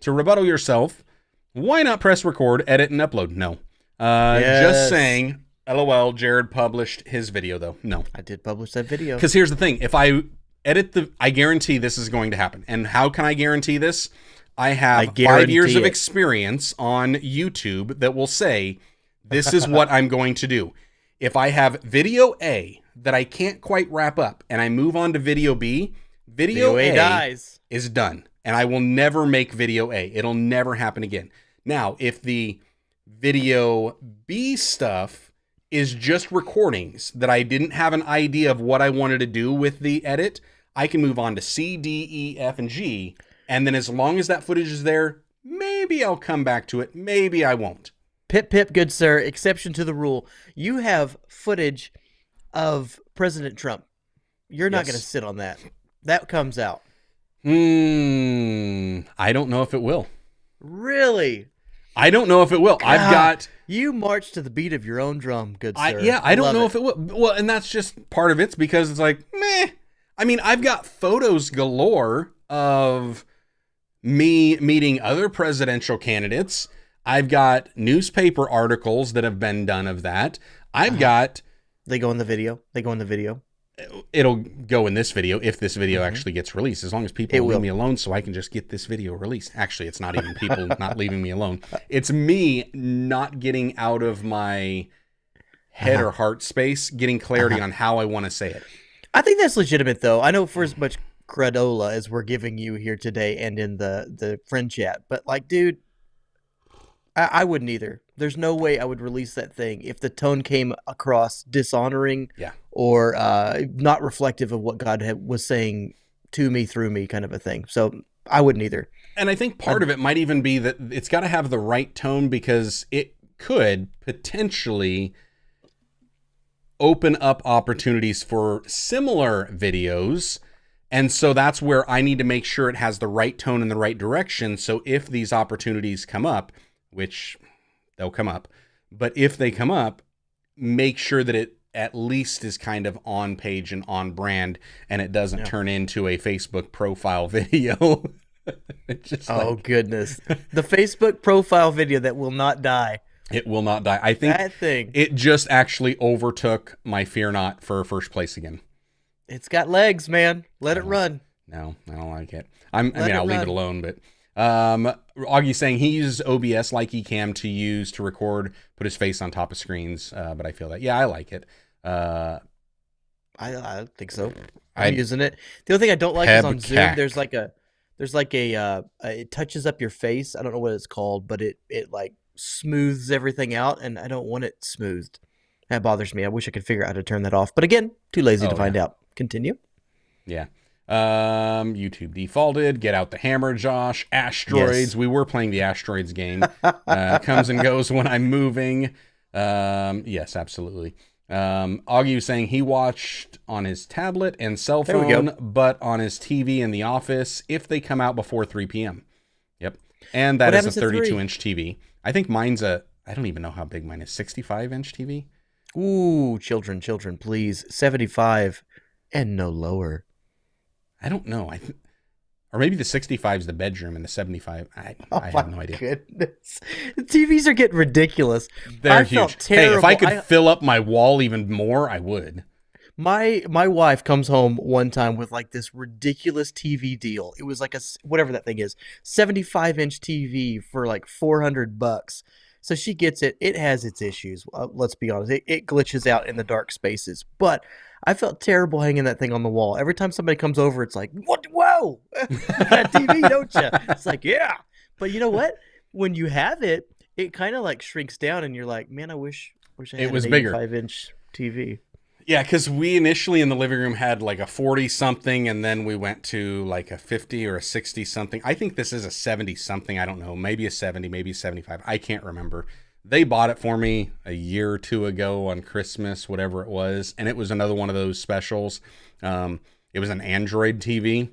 to rebuttal yourself, why not press record, edit, and upload? No. Just saying. LOL. Jarrod published his video though. No, I did publish that video. because here's the thing: if I edit I guarantee this is going to happen. And how can I guarantee this? I have 5 years of experience on YouTube that will say this is what I'm going to do. If I have video A that I can't quite wrap up and I move on to video B, video A dies. is done. And I will never make video A. It'll never happen again. Now, if the video B stuff is just recordings that I didn't have an idea of what I wanted to do with the edit, I can move on to C, D, E, F, and G. And then as long as that footage is there, maybe I'll come back to it. Maybe I won't. Pip, pip, good sir. Exception to the rule. You have footage of President Trump. You're not going to sit on that. That comes out. I don't know if it will. Really? I don't know if it will. I've got... You march to the beat of your own drum, good sir. I don't know if it will. Well, and that's just part of it's because it's like, meh. I mean, I've got photos galore of me meeting other presidential candidates. I've got newspaper articles that have been done of that. I've got... They go in the video. It'll go in this video if this video actually gets released, as long as people leave me alone so I can just get this video released. Actually, it's not even people not leaving me alone. It's me not getting out of my head or heart space, getting clarity on how I want to say it. I think that's legitimate, though. I know for as much credola as we're giving you here today and in the friend chat, but like, dude, I wouldn't either. There's no way I would release that thing if the tone came across dishonoring or not reflective of what God was saying to me through me, kind of a thing. So I wouldn't either. And I think part of it might even be that it's got to have the right tone, because it could potentially open up opportunities for similar videos. And so that's where I need to make sure it has the right tone in the right direction. So if these opportunities come up, which they'll come up, but if they come up, make sure that it at least is kind of on page and on brand, and it doesn't turn into a Facebook profile video. Goodness. The Facebook profile video that will not die. It will not die. I think that thing. It just actually overtook my Fear Not for first place again. It's got legs, man. Let it run. No, I don't like it. I'll leave it alone, but Augie's saying he uses OBS like Ecamm to use to record, put his face on top of screens. But I feel that, I like it. I think so. I'm using it. The only thing I don't like is on Zoom. There's like a it touches up your face. I don't know what it's called, but it like smooths everything out, and I don't want it smoothed. That bothers me. I wish I could figure out how to turn that off, but again, too lazy to find out. Continue. Yeah. YouTube defaulted. Get out the hammer, Josh. Asteroids. Yes. We were playing the Asteroids game. Comes and goes when I'm moving. Yes, absolutely. Augie was saying he watched on his tablet and cell phone, but on his TV in the office if they come out before 3 p.m. Yep. And that is a 32-inch TV. I think mine's I don't even know how big mine is. 65-inch TV? Ooh, children, please. 75 and no lower. I don't know. Or maybe the 65 is the bedroom and the 75. I have no idea. Goodness. The TVs are getting ridiculous. They're huge. Hey, if I could fill up my wall even more, I would. My wife comes home one time with like this ridiculous TV deal. It was like whatever that thing is, 75-inch TV for like $400. So she gets it. It has its issues. Let's be honest. It glitches out in the dark spaces. But I felt terrible hanging that thing on the wall. Every time somebody comes over, it's like, what? Whoa! That TV, don't you? It's like, yeah. But you know what? When you have it, it kind of like shrinks down, and you're like, man, I wish I had an 85-inch TV. Yeah, because we initially in the living room had like a 40-something, and then we went to like a 50 or a 60-something. I think this is a 70-something. I don't know. Maybe a 70, maybe a 75. I can't remember. They bought it for me a year or two ago on Christmas, whatever it was, and it was another one of those specials. It was an Android TV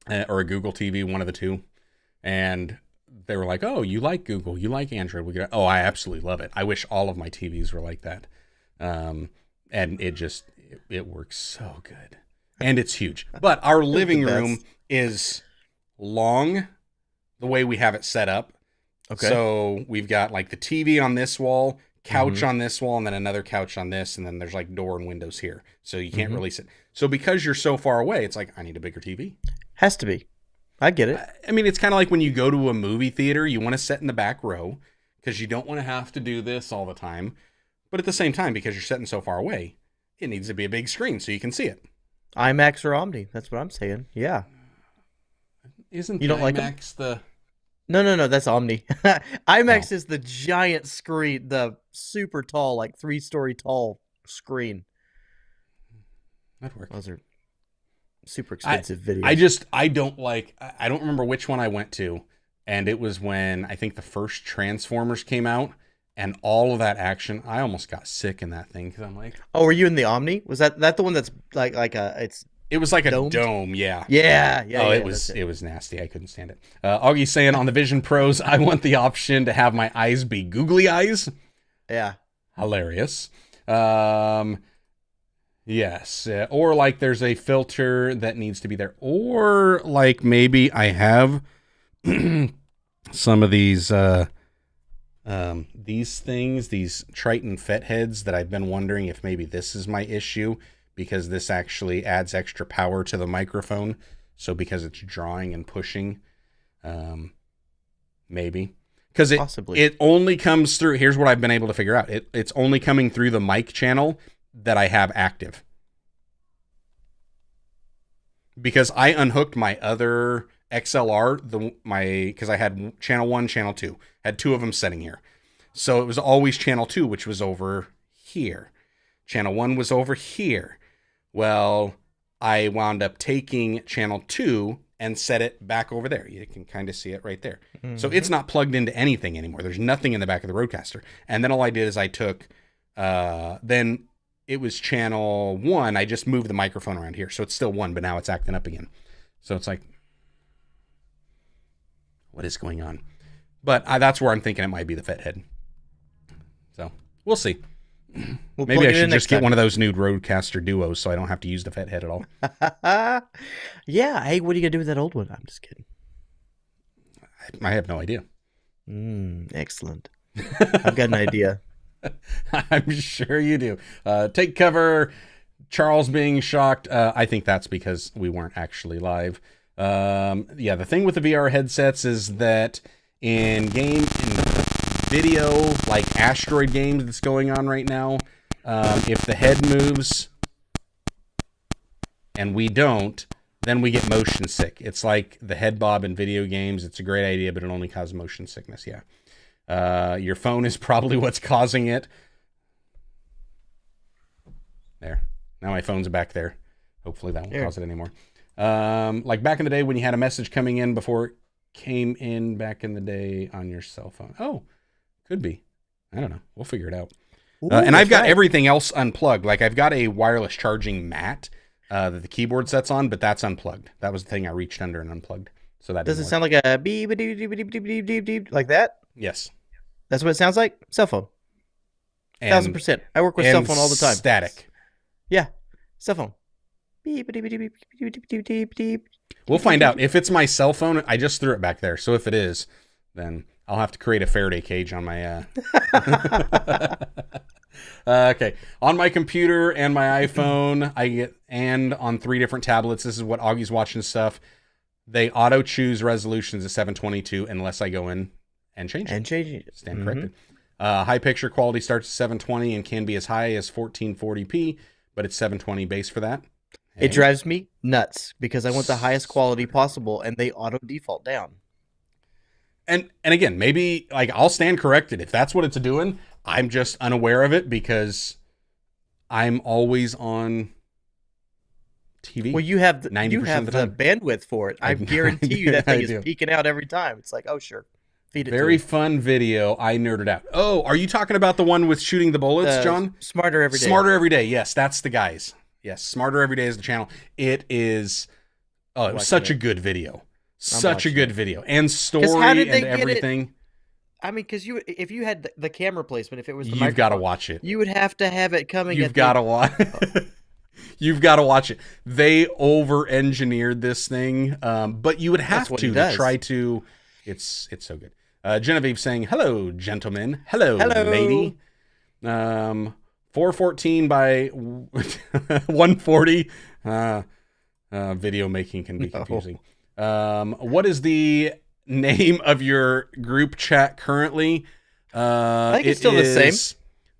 or a Google TV, one of the two. And they were like, "Oh, you like Google, you like Android." Oh, I absolutely love it. I wish all of my TVs were like that. And it works so good, and it's huge. But our living room is long, the way we have it set up. Okay. So we've got like the TV on this wall, couch on this wall, and then another couch on this, and then there's like door and windows here, so you can't really sit. So because you're so far away, it's like, I need a bigger TV. Has to be. I get it. I mean, it's kind of like when you go to a movie theater, you want to sit in the back row because you don't want to have to do this all the time. But at the same time, because you're sitting so far away, it needs to be a big screen so you can see it. IMAX or Omni, that's what I'm saying. Yeah. Isn't you don't IMAX like No, that's Omni. IMAX is the giant screen, the super tall, like 3-story tall screen. That works. Those are super expensive videos. I don't remember which one I went to, and it was when I think the first Transformers came out, and all of that action, I almost got sick in that thing because I'm like, oh, were you in the Omni? Was that the one that's like a It was like domed? A dome, yeah. Yeah. Oh, it was nasty. I couldn't stand it. Augie's saying on the Vision Pros, I want the option to have my eyes be googly eyes. Yeah. Hilarious. Yes. Or like there's a filter that needs to be there. Or like maybe I have some of these things, these Triton FET heads that I've been wondering if maybe this is my issue, because this actually adds extra power to the microphone. So because it's drawing and pushing, maybe. Because it only comes through, here's what I've been able to figure out. It's only coming through the mic channel that I have active. Because I unhooked my other XLR, because I had channel 1, channel 2. Had 2 of them sitting here. So it was always channel 2, which was over here. Channel 1 was over here. Well, I wound up taking channel 2 and set it back over there. You can kind of see it right there. Mm-hmm. So it's not plugged into anything anymore. There's nothing in the back of the Rodecaster. And then all I did is I took, then it was channel 1. I just moved the microphone around here. So it's still 1, but now it's acting up again. So it's like, what is going on? But that's where I'm thinking it might be the FET head. So we'll see. Maybe I should just get one of those new Rodecaster Duos so I don't have to use the FET head at all. Yeah. Hey, what are you going to do with that old one? I'm just kidding. I have no idea. Excellent. I've got an idea. I'm sure you do. Take cover. Charles being shocked. I think that's because we weren't actually live. Yeah, the thing with the VR headsets is that in video, like Asteroid games that's going on right now, if the head moves and we don't, then we get motion sick. It's like the head bob in video games. It's a great idea, but it only causes motion sickness. Yeah. Your phone is probably what's causing it. There. Now my phone's back there. Hopefully that won't cause it anymore. Like back in the day when you had a message coming in before it came in back in the day on your cell phone. Oh, could be. I don't know. We'll figure it out. Ooh, and I've got everything else unplugged. Like I've got a wireless charging mat that the keyboard sets on, but that's unplugged. That was the thing I reached under and unplugged. So that does it sound like a beep beep beep beep beep beep beep like that? Yes. That's what it sounds like? Cell phone. 1,000%. I work with cell phone all the time. Static. Yeah. Cell phone. Beep beep beep beep beep beep beep beep. We'll find out. If it's my cell phone, I just threw it back there. So if it is, then I'll have to create a Faraday cage on my okay. On my computer and my iPhone, and on 3 different tablets, this is what Augie's watching stuff. They auto choose resolutions at 722 unless I go in and change it. Stand corrected. High picture quality starts at 720 and can be as high as 1440p, but it's 720 base for that. It drives me nuts because I want the highest quality possible and they auto default down. And again, maybe like I'll stand corrected if that's what it's doing. I'm just unaware of it because I'm always on TV. Well, you have the bandwidth for it. I guarantee you that thing is peeking out every time. It's like, oh sure, feed it. Very fun video. I nerded out. Oh, are you talking about the one with shooting the bullets, John? Smarter Every Day. Smarter Every Day. Yes, that's the guys. Yes, Smarter Every Day is the channel. It is. Oh, it was such a good video. Such a good video and 'Cause story how did and they get it- everything. I mean, because if you had the camera placement, if it was the You've got to microphone, watch it. you would have to have it coming. You've got to watch. You've got to watch it. They over-engineered this thing, but you would have to try to. It's so good. Genevieve saying, "Hello, gentlemen. Hello, lady." 414 by 140. Video making can be confusing. What is the name of your group chat currently? I think it's still the same.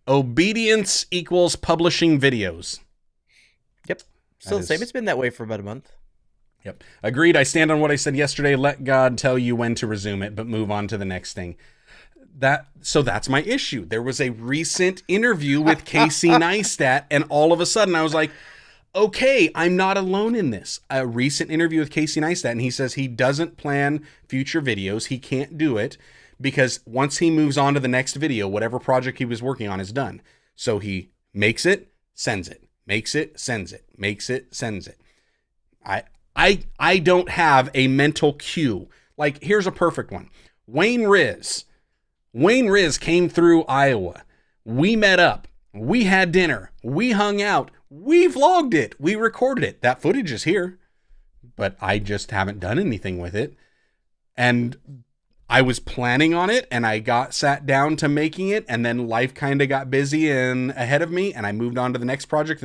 Obedience equals publishing videos. Yep. Still the same. It's been that way for about a month. Yep. Agreed. I stand on what I said yesterday. Let God tell you when to resume it, but move on to the next thing. So that's my issue. There was a recent interview with Casey Neistat, and all of a sudden I was like, okay, I'm not alone in this. A recent interview with Casey Neistat, and he says he doesn't plan future videos. He can't do it because once he moves on to the next video, whatever project he was working on is done. So he makes it, sends it, makes it, sends it, makes it, sends it. I don't have a mental cue. Like, here's a perfect one. Wayne Riz came through Iowa. We met up. We had dinner. We hung out. We vlogged it. We recorded it. That footage is here, but I just haven't done anything with it. And I was planning on it, and I got sat down to making it, and then life kind of got busy and ahead of me, and I moved on to the next project.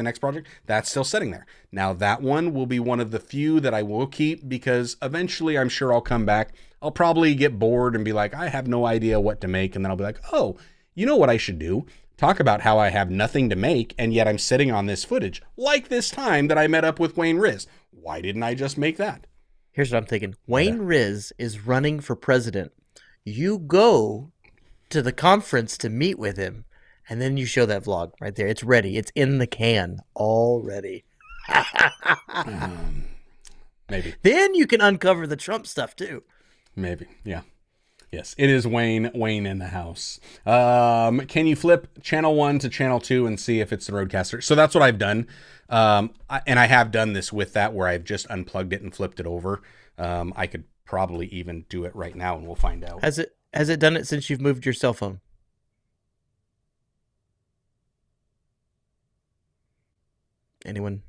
That's still sitting there. Now that one will be one of the few that I will keep because eventually I'm sure I'll come back. I'll probably get bored and be like, I have no idea what to make. And then I'll be like, oh, you know what I should do? Talk about how I have nothing to make, and yet I'm sitting on this footage. Like this time that I met up with Wayne Riz. Why didn't I just make that? Here's what I'm thinking. Wayne Riz is running for president. You go to the conference to meet with him, and then you show that vlog right there. It's ready. It's in the can already. Maybe. Then you can uncover the Trump stuff, too. Maybe, yeah. Yes, it is Wayne in the house. Can you flip channel 1 to channel 2 and see if it's the Rodecaster? So that's what I've done. And I have done this with that where I've just unplugged it and flipped it over. I could probably even do it right now and we'll find out. Has it done it since you've moved your cell phone? Anyone?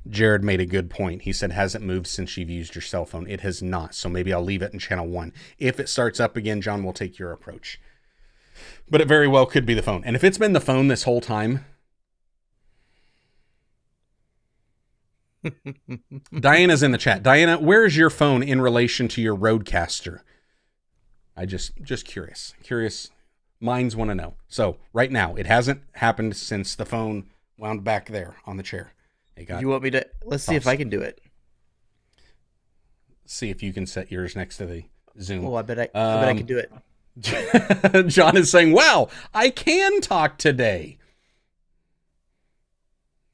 Jarrod made a good point. He said, has it moved since you've used your cell phone? It has not. So maybe I'll leave it in channel 1. If it starts up again, John will take your approach. But it very well could be the phone. And if it's been the phone this whole time, Diana's in the chat. Diana, where is your phone in relation to your Rodecaster? I just curious. Curious minds want to know. So right now, it hasn't happened since the phone wound back there on the chair. You want me to? Let's see if I can do it. See if you can set yours next to the Zoom. Oh, I bet I can do it. John is saying, wow, I can talk today.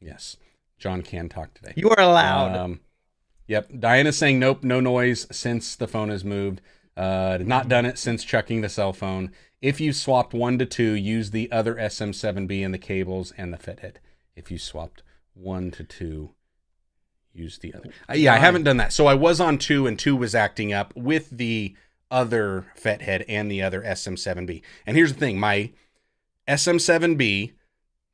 Yes, John can talk today. You are allowed. Yep. Diana's saying, nope, no noise since the phone has moved. Not done it since chucking the cell phone. If you swapped 1 to 2, use the other SM7B and the cables and the FET head. If you swapped 1 to 2, use the other. Yeah, I haven't done that. So I was on 2 and 2 was acting up with the other FET head and the other SM7B. And here's the thing, my SM7B,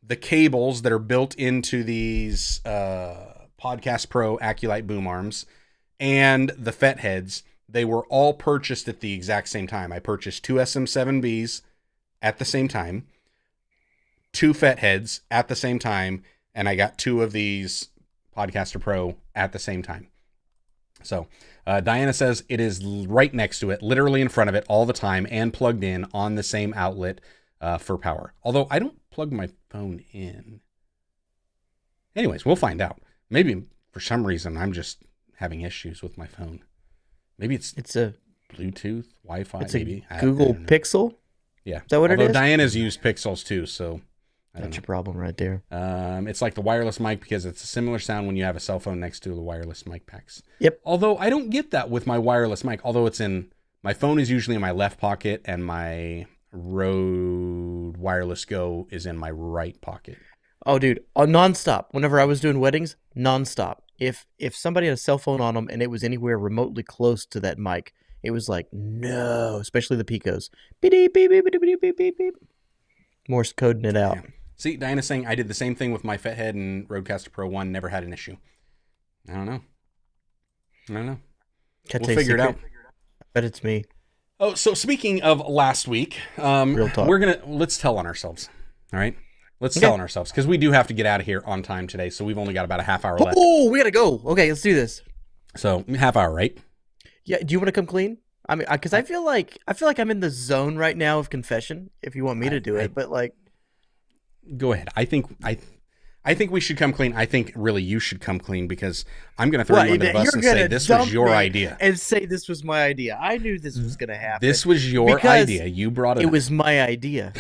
the cables that are built into these Podcast Pro Aculite boom arms and the FET heads, they were all purchased at the exact same time. I purchased 2 SM7Bs at the same time, 2 FET heads at the same time, and I got 2 of these Podcaster Pro at the same time. So Diana says it is right next to it, literally in front of it all the time, and plugged in on the same outlet for power. Although I don't plug my phone in. Anyways, we'll find out. Maybe for some reason I'm just having issues with my phone. Maybe it's a Bluetooth, Wi-Fi. It's maybe a Google Pixel. Yeah, is that what it is? Diana's used Pixels too, so that's your problem right there. It's like the wireless mic because it's a similar sound when you have a cell phone next to the wireless mic packs. Yep. Although I don't get that with my wireless mic. Although my phone is usually in my left pocket and my Rode Wireless Go is in my right pocket. Oh, dude, nonstop. Whenever I was doing weddings, nonstop. if somebody had a cell phone on them and it was anywhere remotely close to that mic, it was like, no, especially the Picos. Beep, beep, beep, beep, beep, beep, beep, beep. Morse coding it out. Yeah. See, Diana's saying I did the same thing with my Fethead and Rodecaster Pro 1, never had an issue. I don't know. We'll figure it out. I bet it's me. Oh, so speaking of last week, Real talk. let's tell on ourselves. All right? Let's tell on ourselves, because we do have to get out of here on time today, so we've only got about a half hour left. Oh, we got to go. Okay, let's do this. So, half hour, right? Yeah, do you want to come clean? I mean, because I feel like I'm in the zone right now of confession. If you want me to do it, but like, go ahead. I think we should come clean. I think really you should come clean, because I'm going to throw you under the bus and say this was your idea. And say this was my idea. I knew this was going to happen. This was your idea. You brought it. It was my idea.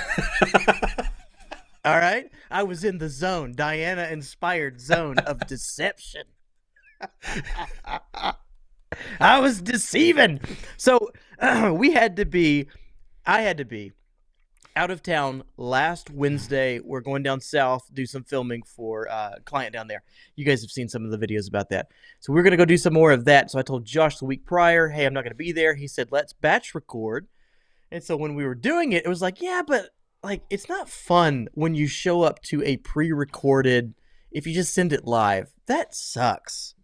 All right, I was in the zone, Diana-inspired zone of deception. I was deceiving. So I had to be out of town last Wednesday. We're going down south, do some filming for a client down there. You guys have seen some of the videos about that. So we're going to go do some more of that. So I told Josh the week prior, hey, I'm not going to be there. He said, let's batch record. And so when we were doing it, it was like, yeah, but like, it's not fun when you show up to a pre-recorded, if you just send it live. That sucks.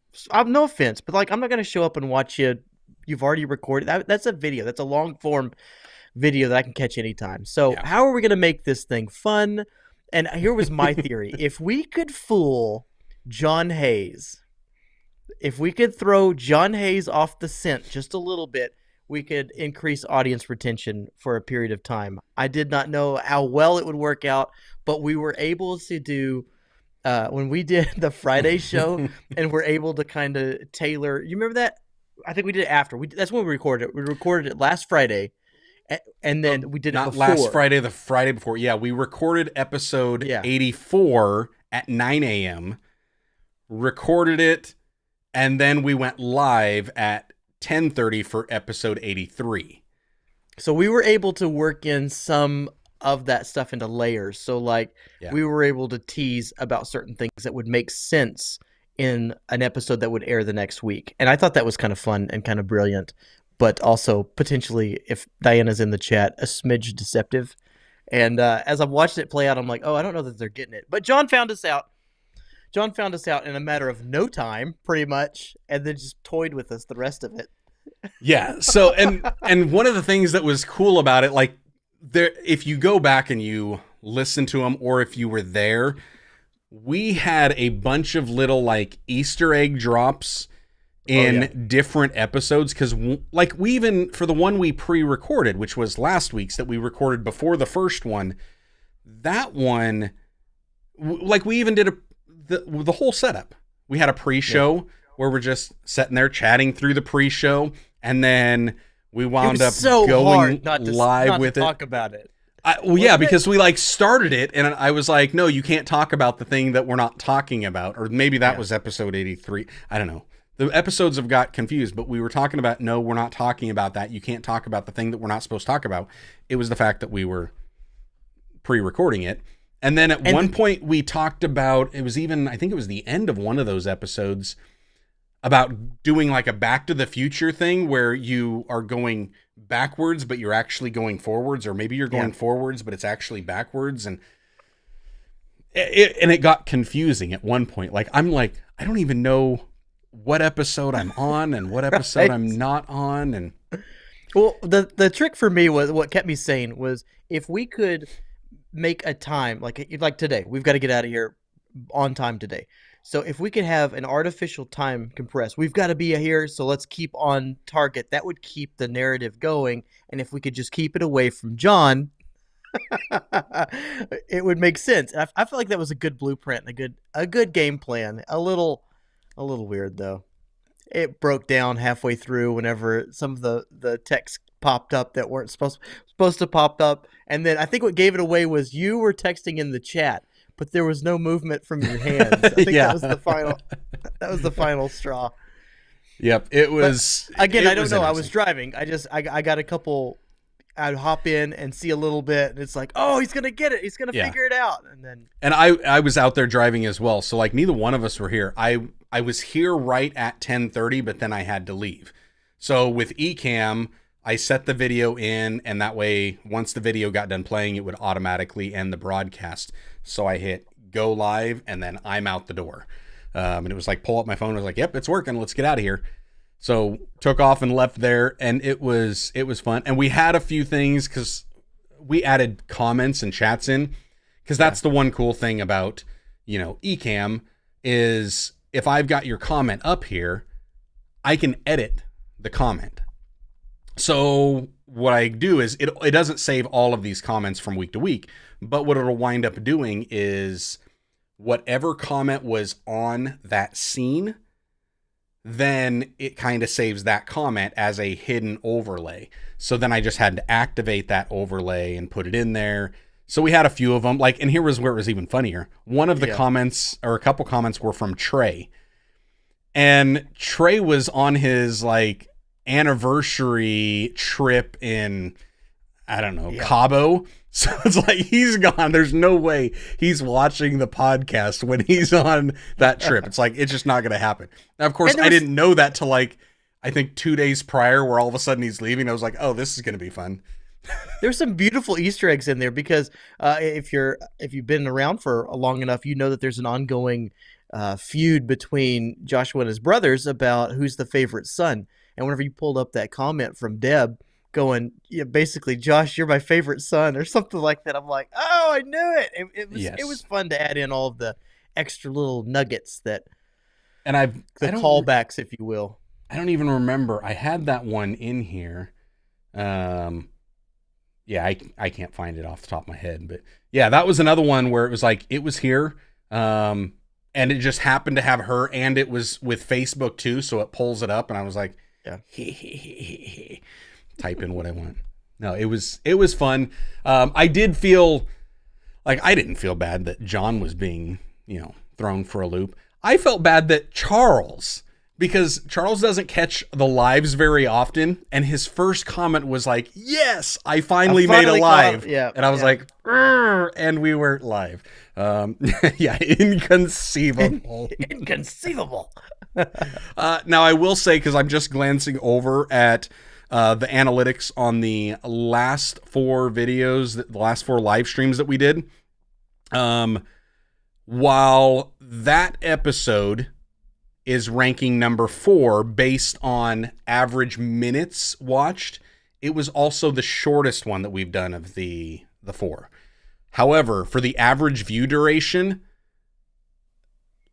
No offense, but like, I'm not going to show up and watch you. You've already recorded. That's a video. That's a long form video that I can catch anytime. So how are we going to make this thing fun? And here was my theory. If we could fool John Hayes, if we could throw John Hayes off the scent just a little bit, we could increase audience retention for a period of time. I did not know how well it would work out, but we were able to do when we did the Friday show and we're able to kind of tailor. You remember that? I think we did it after. That's when we recorded it. We recorded it last Friday, and then we did it before. Not last Friday, the Friday before. Yeah, we recorded episode 84 at 9 a.m., recorded it, and then we went live at 10:30 for episode 83. So we were able to work in some of that stuff into layers. So like we were able to tease about certain things that would make sense in an episode that would air the next week. And I thought that was kind of fun and kind of brilliant, but also potentially, if Diana's in the chat, a smidge deceptive. And as I've watched it play out, I'm like, oh, I don't know that they're getting it. But John found us out. John found us out in a matter of no time, pretty much, and then just toyed with us the rest of it. Yeah. So, and one of the things that was cool about it, like, there, if you go back and you listen to them, or if you were there, we had a bunch of little like Easter egg drops in different episodes. Cause like we even, for the one we pre-recorded, which was last week's that we recorded before the first one, that one, like we even did the whole setup. We had a pre-show where we're just sitting there chatting through the pre-show, and then we wound up going live with it. Talk about it. Because we like started it, and I was like, no, you can't talk about the thing that we're not talking about. Or maybe that was episode 83. I don't know. The episodes have got confused, but we were talking about, no, we're not talking about that. You can't talk about the thing that we're not supposed to talk about. It was the fact that we were pre-recording it. And then at one point we talked about, it was even, I think it was the end of one of those episodes, about doing like a Back to the Future thing where you are going backwards, but you're actually going forwards, or maybe you're going forwards, but it's actually backwards. And it got confusing at one point. Like, I'm like, I don't even know what episode I'm on and what episode I'm not on. And well, the trick for me was, what kept me sane was, if we could make a time, like today, we've got to get out of here on time today. So if we could have an artificial time compressed, we've got to be here, so let's keep on target. That would keep the narrative going. And if we could just keep it away from John, it would make sense. And I feel like that was a good blueprint, a good game plan. A little weird though. It broke down halfway through whenever some of the texts popped up that weren't supposed to pop up. And then I think what gave it away was you were texting in the chat, but there was no movement from your hands. I think that was the final. That was the final straw. Yep, it was. But again, I don't know. I was driving. I got a couple. I'd hop in and see a little bit, and it's like, oh, he's gonna get it. He's gonna figure it out, and then. And I was out there driving as well, so like neither one of us were here. I I was here right at 10:30, but then I had to leave. So with Ecamm, I set the video in, and that way, once the video got done playing, it would automatically end the broadcast. So I hit go live, and then I'm out the door. And it was like, pull up my phone. I was like, yep, it's working. Let's get out of here. So took off and left there, and it was fun. And we had a few things because we added comments and chats in, because that's the one cool thing about, Ecamm is if I've got your comment up here, I can edit the comment. So what I do is it doesn't save all of these comments from week to week, but what it'll wind up doing is whatever comment was on that scene, then it kind of saves that comment as a hidden overlay. So then I just had to activate that overlay and put it in there. So we had a few of them, and here was where it was even funnier. One of the comments, or a couple comments, were from Trey. And Trey was on his anniversary trip in, I don't know, Cabo. So it's like he's gone. There's no way he's watching the podcast when he's on that trip. It's like, it's just not going to happen. Now, of course, I didn't know that till I think 2 days prior, where all of a sudden he's leaving. I was like, oh, this is going to be fun. There's some beautiful Easter eggs in there, because if you've been around for long enough, you know that there's an ongoing feud between Joshua and his brothers about who's the favorite son. And whenever you pulled up that comment from Deb going, basically, Josh, you're my favorite son, or something like that, I'm like, oh, I knew it. It was fun to add in all of the extra little nuggets callbacks, if you will. I don't even remember. I had that one in here. I can't find it off the top of my head, but yeah, that was another one where it was like, it was here. And it just happened to have her, and it was with Facebook too. So it pulls it up, and I was like, type in what I want. No, it was fun. I did feel like, I didn't feel bad that John was being, thrown for a loop. I felt bad that because Charles doesn't catch the lives very often, and his first comment was like, yes, I finally made a live. And I was like, and we weren't live. Inconceivable. Inconceivable. Now I will say, because I'm just glancing over at the analytics on the last 4 videos, the last 4 live streams that we did. While that episode is ranking number 4 based on average minutes watched, it was also the shortest one that we've done of the 4. However, for the average view duration,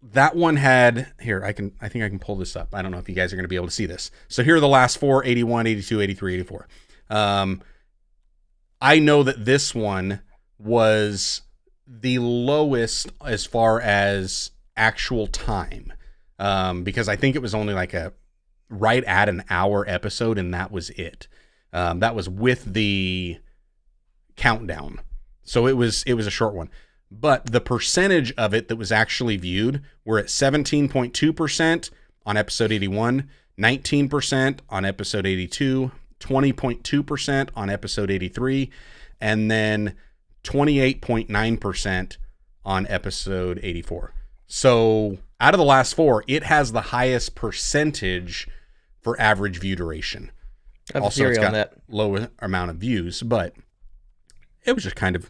that one had, here, I think I can pull this up. I don't know if you guys are going to be able to see this. So here are the last 4, 81, 82, 83, 84. I know that this one was the lowest as far as actual time. Because I think it was only right at an hour episode, and that was it. That was with the countdown. So it was a short one. But the percentage of it that was actually viewed were at 17.2% on episode 81, 19% on episode 82, 20.2% on episode 83, and then 28.9% on episode 84. So out of the last 4, it has the highest percentage for average view duration. I have also, a theory it's got on that. lower amount of views, but it was just kind of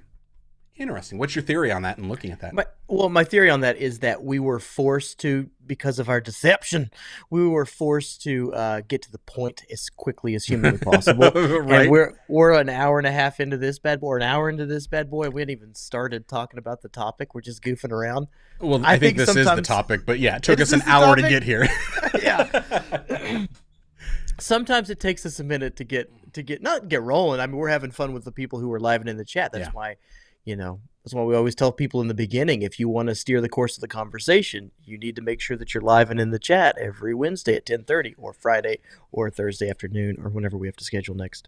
interesting. What's your theory on that and looking at that? My theory on that is that we were forced to, because of our deception, we were forced to get to the point as quickly as humanly possible. Right. And we're an hour and a half into this bad boy, or an hour into this bad boy. We hadn't even started talking about the topic. We're just goofing around. Well, I think this is the topic, but yeah, it took us an hour to get here. Yeah. Sometimes it takes us a minute to get not get rolling. I mean, we're having fun with the people who are live and in the chat. That's why, that's why we always tell people in the beginning, if you want to steer the course of the conversation, you need to make sure that you're live and in the chat every Wednesday at 10:30 or Friday or Thursday afternoon or whenever we have to schedule next.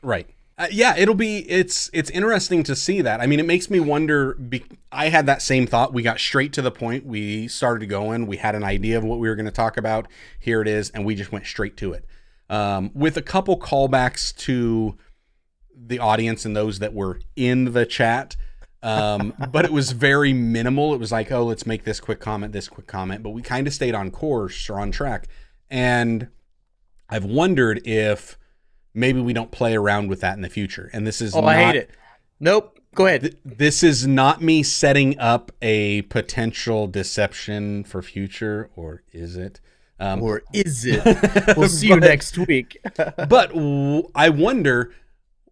Right. It's interesting to see that. I mean, it makes me wonder. I had that same thought. We got straight to the point. We started going. We had an idea of what we were going to talk about. Here it is. And we just went straight to it. With a couple callbacks to the audience and those that were in the chat. But it was very minimal. It was like, oh, let's make this quick comment, but we kind of stayed on course or on track. And I've wondered if maybe we don't play around with that in the future. And this is I hate it. Nope. Go ahead. This is not me setting up a potential deception for future, or is it? Or is it? We'll see you next week. But I wonder,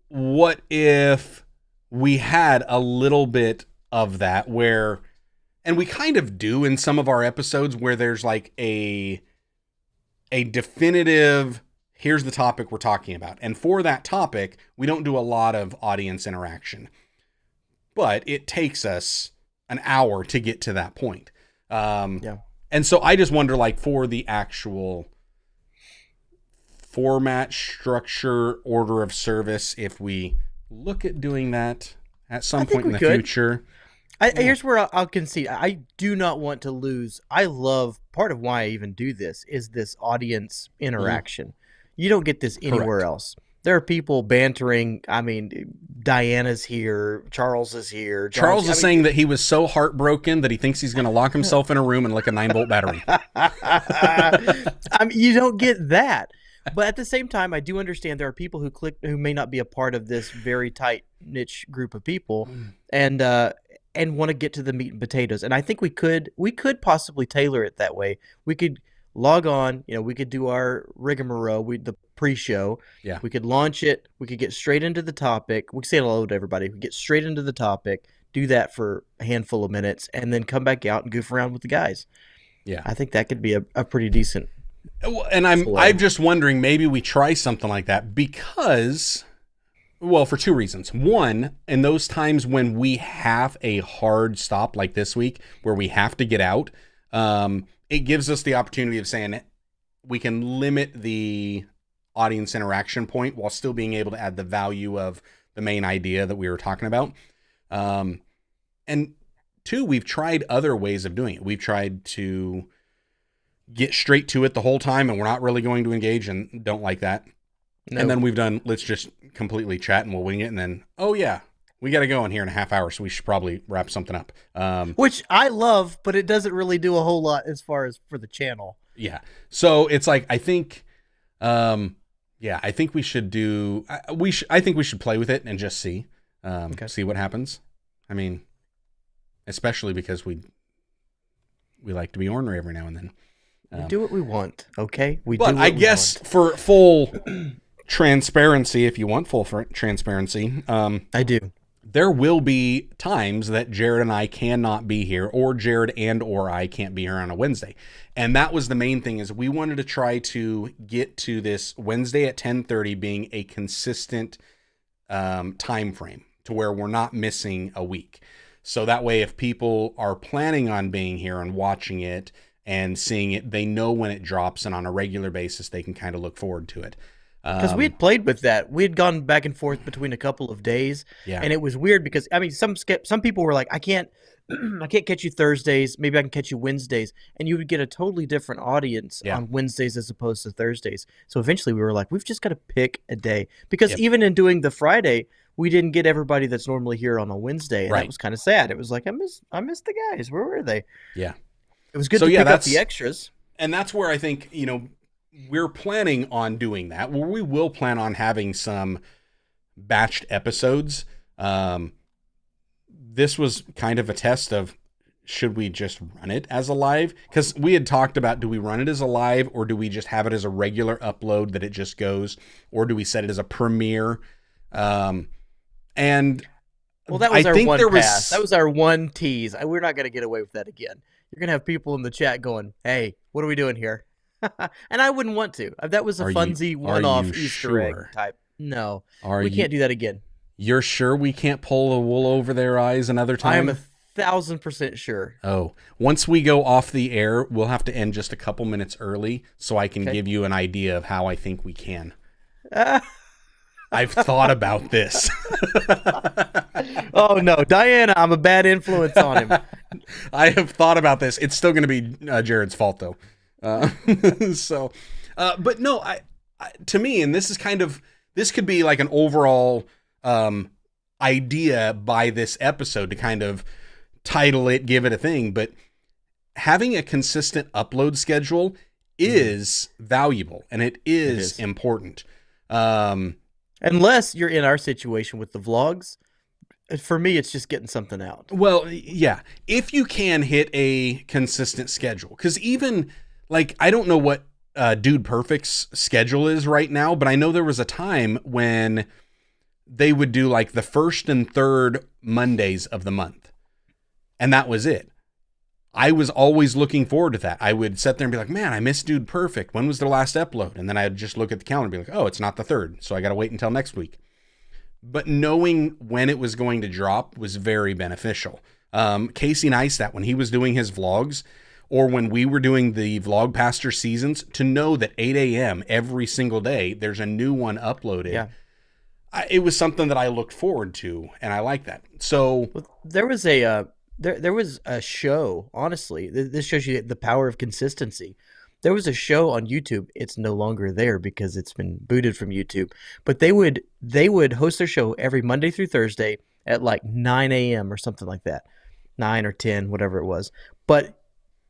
what if we had a little bit of that where, and we kind of do in some of our episodes, where there's like a definitive, here's the topic we're talking about. And for that topic, we don't do a lot of audience interaction. But it takes us an hour to get to that point. Yeah. And so I just wonder, like, for the actual format, structure, order of service, if we look at doing that at some point in the future. Here's where I'll concede. I do not want to lose. I love, part of why I even do this is this audience interaction. You don't get this anywhere else. There are people bantering. I mean, Diana's here. Charles is here. Charles is saying that he was so heartbroken that he thinks he's going to lock himself in a room and like a 9-volt battery. I mean, you don't get that. But at the same time, I do understand there are people who may not be a part of this very tight niche group of people, and want to get to the meat and potatoes. And I think we could possibly tailor it that way. We could log on, we could do our rigmarole, the pre-show. Yeah. We could launch it. We could get straight into the topic. We could say hello to everybody. We get straight into the topic, do that for a handful of minutes, and then come back out and goof around with the guys. Yeah. I think that could be a pretty decent. And I'm just wondering, maybe we try something like that because, well, for two reasons. One, in those times when we have a hard stop like this week where we have to get out, it gives us the opportunity of saying we can limit the audience interaction point while still being able to add the value of the main idea that we were talking about. And two, we've tried other ways of doing it. We've tried to get straight to it the whole time, and we're not really going to engage and don't like that. No. And then we've done, let's just completely chat and we'll wing it. And then, oh yeah, we got to go in here in a half hour, so we should probably wrap something up. Which I love, but it doesn't really do a whole lot as far as for the channel. Yeah. So it's like, I think, I think we should do, I think we should play with it and just see what happens. I mean, especially because we like to be ornery every now and then. We do what we want, okay? But I guess for full transparency, if you want full transparency, I do. There will be times that Jarrod and I cannot be here, or Jarrod and or I can't be here on a Wednesday. And that was the main thing, is we wanted to try to get to this Wednesday at 10:30 being a consistent time frame to where we're not missing a week. So that way, if people are planning on being here and watching it and seeing it, they know when it drops, and on a regular basis, they can kind of look forward to it. Because we had played with that. We had gone back and forth between a couple of days. Yeah. And it was weird because, I mean, some people were like, I can't catch you Thursdays. Maybe I can catch you Wednesdays. And you would get a totally different audience on Wednesdays as opposed to Thursdays. So eventually we were like, we've just got to pick a day. Because even in doing the Friday, we didn't get everybody that's normally here on a Wednesday. And that was kind of sad. It was like, I miss the guys. Where were they? Yeah. It was good to pick up the extras. And that's where I think, we're planning on doing that, where we will plan on having some batched episodes. This was kind of a test of, should we just run it as a live? Because we had talked about, do we run it as a live, or do we just have it as a regular upload that it just goes, or do we set it as a premiere? And well, that was our one pass. That was our one tease. We're not going to get away with that again. You're going to have people in the chat going, hey, what are we doing here? And I wouldn't want to. That was a funsy one-off Easter egg type. No, we can't do that again. You're sure we can't pull the wool over their eyes another time? I am 1,000% sure. Oh, once we go off the air, we'll have to end just a couple minutes early so I can give you an idea of how I think we can. I've thought about this. Oh, no. Diana, I'm a bad influence on him. I have thought about this. It's still going to be Jarrod's fault, though. But no, to me, and this is this could be like an overall idea by this episode to kind of title it, give it a thing, but having a consistent upload schedule is valuable, and it is important. Unless you're in our situation with the vlogs, for me, it's just getting something out. Well, yeah, if you can hit a consistent schedule, because even like, I don't know what Dude Perfect's schedule is right now, but I know there was a time when they would do like the first and third Mondays of the month, and that was it. I was always looking forward to that. I would sit there and be like, man, I missed Dude Perfect. When was their last upload? And then I'd just look at the calendar and be like, oh, it's not the third, so I got to wait until next week. But knowing when it was going to drop was very beneficial. Casey Neistat, when he was doing his vlogs, or when we were doing the Vlogpaster seasons, to know that 8 a.m. every single day, there's a new one uploaded. Yeah. It was something that I looked forward to, and I like that. So there was a there was a show. Honestly, this shows you the power of consistency. There was a show on YouTube. It's no longer there because it's been booted from YouTube. But they would host their show every Monday through Thursday at like 9 a.m. or something like that, 9 or 10, whatever it was. But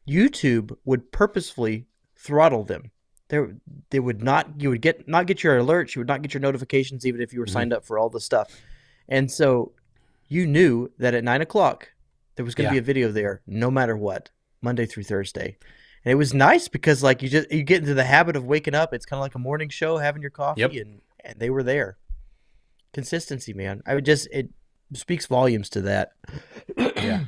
YouTube would purposefully throttle them. They would not. You would not get your alerts. You would not get your notifications, even if you were signed up for all the stuff. And so you knew that at 9 o'clock there was going to be a video there, no matter what, Monday through Thursday. And it was nice because like you get into the habit of waking up. It's kind of like a morning show, having your coffee, and they were there. Consistency, man. It speaks volumes to that. Yeah.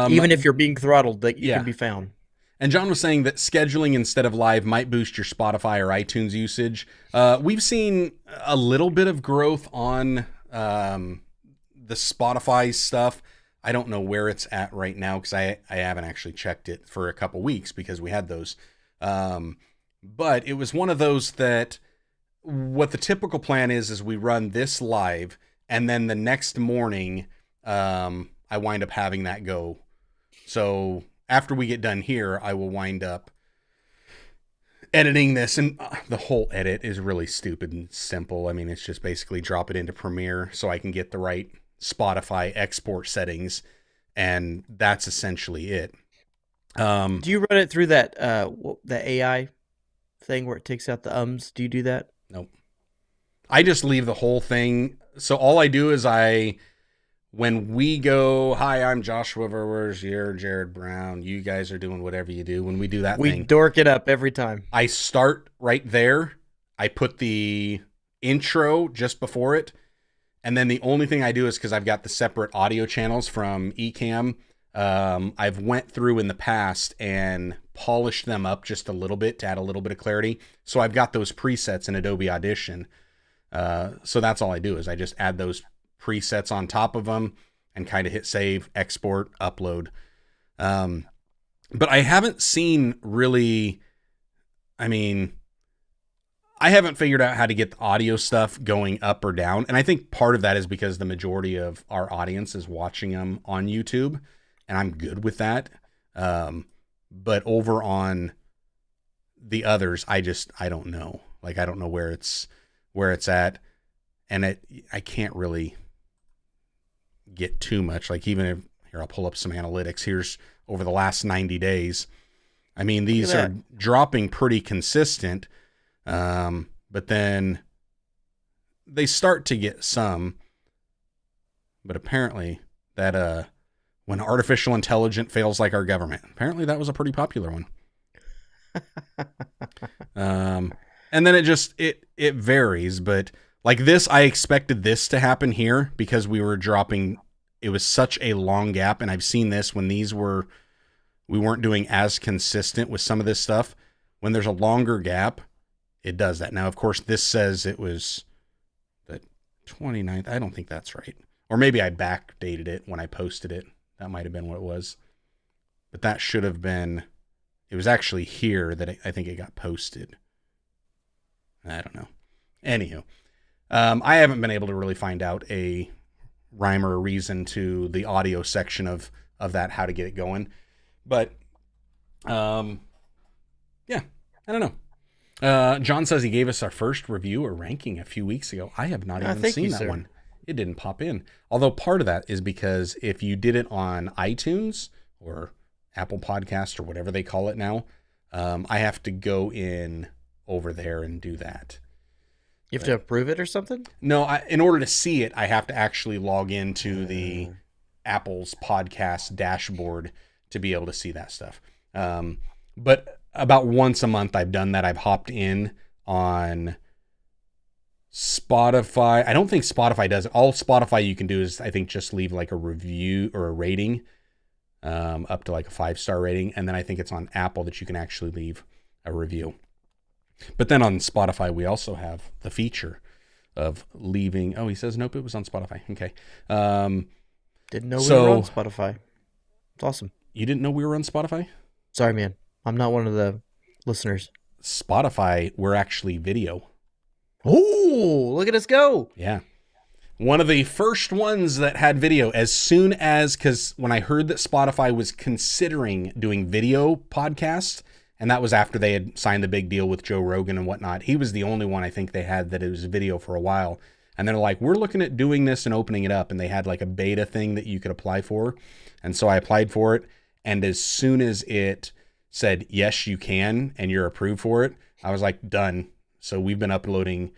Even if you're being throttled, that you can be found. And John was saying that scheduling instead of live might boost your Spotify or iTunes usage. We've seen a little bit of growth on the Spotify stuff. I don't know where it's at right now because I haven't actually checked it for a couple weeks because we had those. But it was one of those that what the typical plan is we run this live, and then the next morning I wind up having that go. So after we get done here, I will wind up editing this, and the whole edit is really stupid and simple. I mean, it's just basically drop it into Premiere so I can get the right Spotify export settings, and that's essentially it. Do you run it through that the AI thing where it takes out the ums? Do you do that? Nope. I just leave the whole thing. So all I do is when we go, hi, I'm Joshua Verwers, you're Jarrod Brown, you guys are doing whatever you do. When we do that thing, we dork it up every time. I start right there. I put the intro just before it. And then the only thing I do is because I've got the separate audio channels from Ecamm, I've went through in the past and polished them up just a little bit to add a little bit of clarity. So I've got those presets in Adobe Audition. So that's all I do is I just add those presets on top of them and kind of hit save, export, upload. But I haven't seen really, I haven't figured out how to get the audio stuff going up or down. And I think part of that is because the majority of our audience is watching them on YouTube, and I'm good with that. But over on the others, I don't know. Like, I don't know where it's at. And I can't really get too much. Like, even if, here, I'll pull up some analytics. Here's over the last 90 days. I mean, these are dropping pretty consistent. But then they start to get some, but apparently that, when artificial intelligence fails like our government, apparently that was a pretty popular one. And then it varies, but like this, I expected this to happen here because we were dropping, it was such a long gap. And I've seen this when we weren't doing as consistent with some of this stuff. When there's a longer gap, it does that. Now, of course, this says it was the 29th. I don't think that's right. Or maybe I backdated it when I posted it. That might have been what it was. But that should have been, it was actually here that I think it got posted. I don't know. Anywho, I haven't been able to really find out a rhyme or a reason to the audio section of that, how to get it going. But, yeah, I don't know. John says he gave us our first review or ranking a few weeks ago. I have not even seen that one. it didn't pop in. Although part of that is because if you did it on iTunes or Apple Podcast or whatever they call it now, I have to go in over there and do that. You have to approve it or something? No, in order to see it, I have to actually log into the Apple's podcast dashboard to be able to see that stuff. But about once a month I've done that. I've hopped in on Spotify. I don't think Spotify does it. All Spotify you can do is, I think, just leave like a review or a rating, up to like a 5-star rating. And then I think it's on Apple that you can actually leave a review. But then on Spotify, we also have the feature of leaving. Oh, he says, nope, it was on Spotify. Okay. Didn't know we were on Spotify. It's awesome. You didn't know we were on Spotify? Sorry, man. I'm not one of the listeners. Spotify, we're actually video. Oh, look at us go. Yeah. One of the first ones that had video as soon as, because when I heard that Spotify was considering doing video podcasts, and that was after they had signed the big deal with Joe Rogan and whatnot, he was the only one I think they had that it was video for a while. And they're like, we're looking at doing this and opening it up. And they had like a beta thing that you could apply for. And so I applied for it. And as soon as it said, yes, you can, and you're approved for it, I was like, done. So we've been uploading,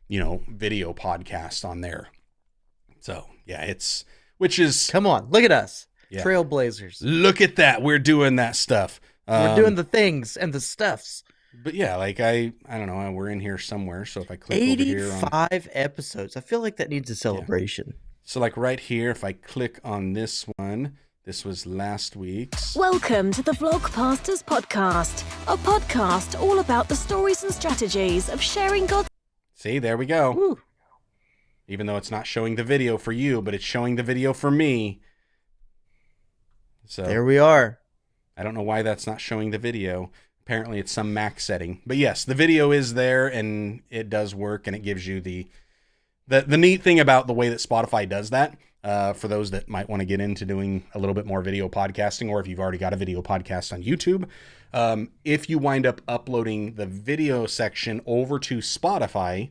video podcasts on there. So yeah, which is, come on, look at us. Yeah. Trailblazers. Look at that. We're doing that stuff. We're doing the things and the stuffs. But yeah, like I don't know, we're in here somewhere. So if I click over here 85 episodes. I feel like that needs a celebration. Yeah. So like right here, if I click on this one, this was last week's. Welcome to the Vlogpastors Podcast, a podcast all about the stories and strategies of sharing God's. See, there we go. Woo. Even though it's not showing the video for you, but it's showing the video for me. So there we are. I don't know why that's not showing the video. Apparently it's some Mac setting. But yes, the video is there and it does work, and it gives you the neat thing about the way that Spotify does that, for those that might want to get into doing a little bit more video podcasting, or if you've already got a video podcast on YouTube, if you wind up uploading the video section over to Spotify,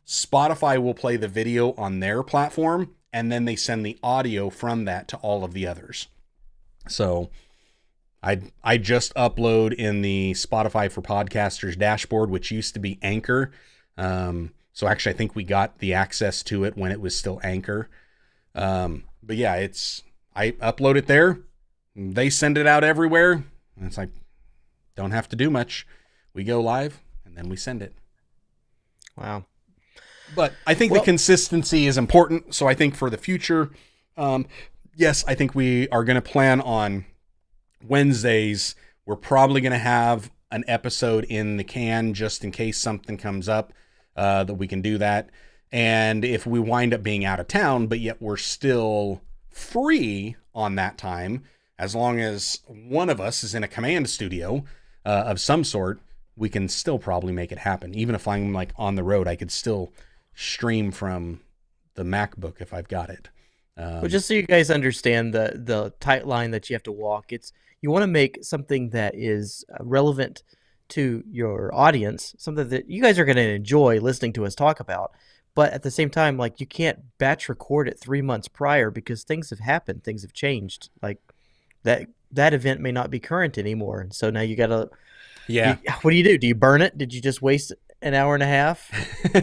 Spotify will play the video on their platform, and then they send the audio from that to all of the others. So I just upload in the Spotify for Podcasters dashboard, which used to be Anchor. So actually, I think we got the access to it when it was still Anchor. But yeah, I upload it there. They send it out everywhere. And it's like, don't have to do much. We go live and then we send it. Wow. But I think the consistency is important. So I think for the future, yes, I think we are going to plan on Wednesdays. We're probably going to have an episode in the can just in case something comes up, that we can do that. And if we wind up being out of town, but yet we're still free on that time, as long as one of us is in a command studio of some sort, we can still probably make it happen. Even if I'm like on the road, I could still stream from the MacBook if I've got it. Well, just so you guys understand the tight line that you have to walk, you want to make something that is relevant to your audience, something that you guys are going to enjoy listening to us talk about. But at the same time, like, you can't batch record it 3 months prior because things have happened, things have changed. Like that event may not be current anymore, and so now you got to. Yeah. What do? Do you burn it? Did you just waste an hour and a half,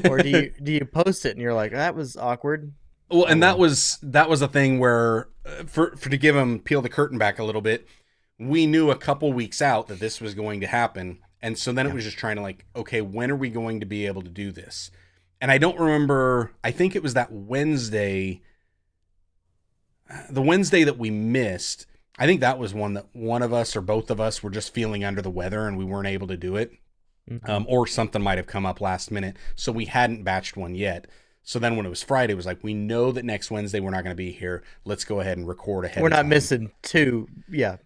or do you post it and you're like, that was awkward? Well, and that was a thing where, for to give them peel the curtain back a little bit, we knew a couple weeks out that this was going to happen, and so then it was just trying to like, okay, when are we going to be able to do this? And I don't remember. I think it was that Wednesday, the Wednesday that we missed. I think that was one that one of us or both of us were just feeling under the weather and we weren't able to do it, or something might have come up last minute, so we hadn't batched one yet. So then when it was Friday, it was like, we know that next Wednesday we're not going to be here. Let's go ahead and record ahead. We're not missing two,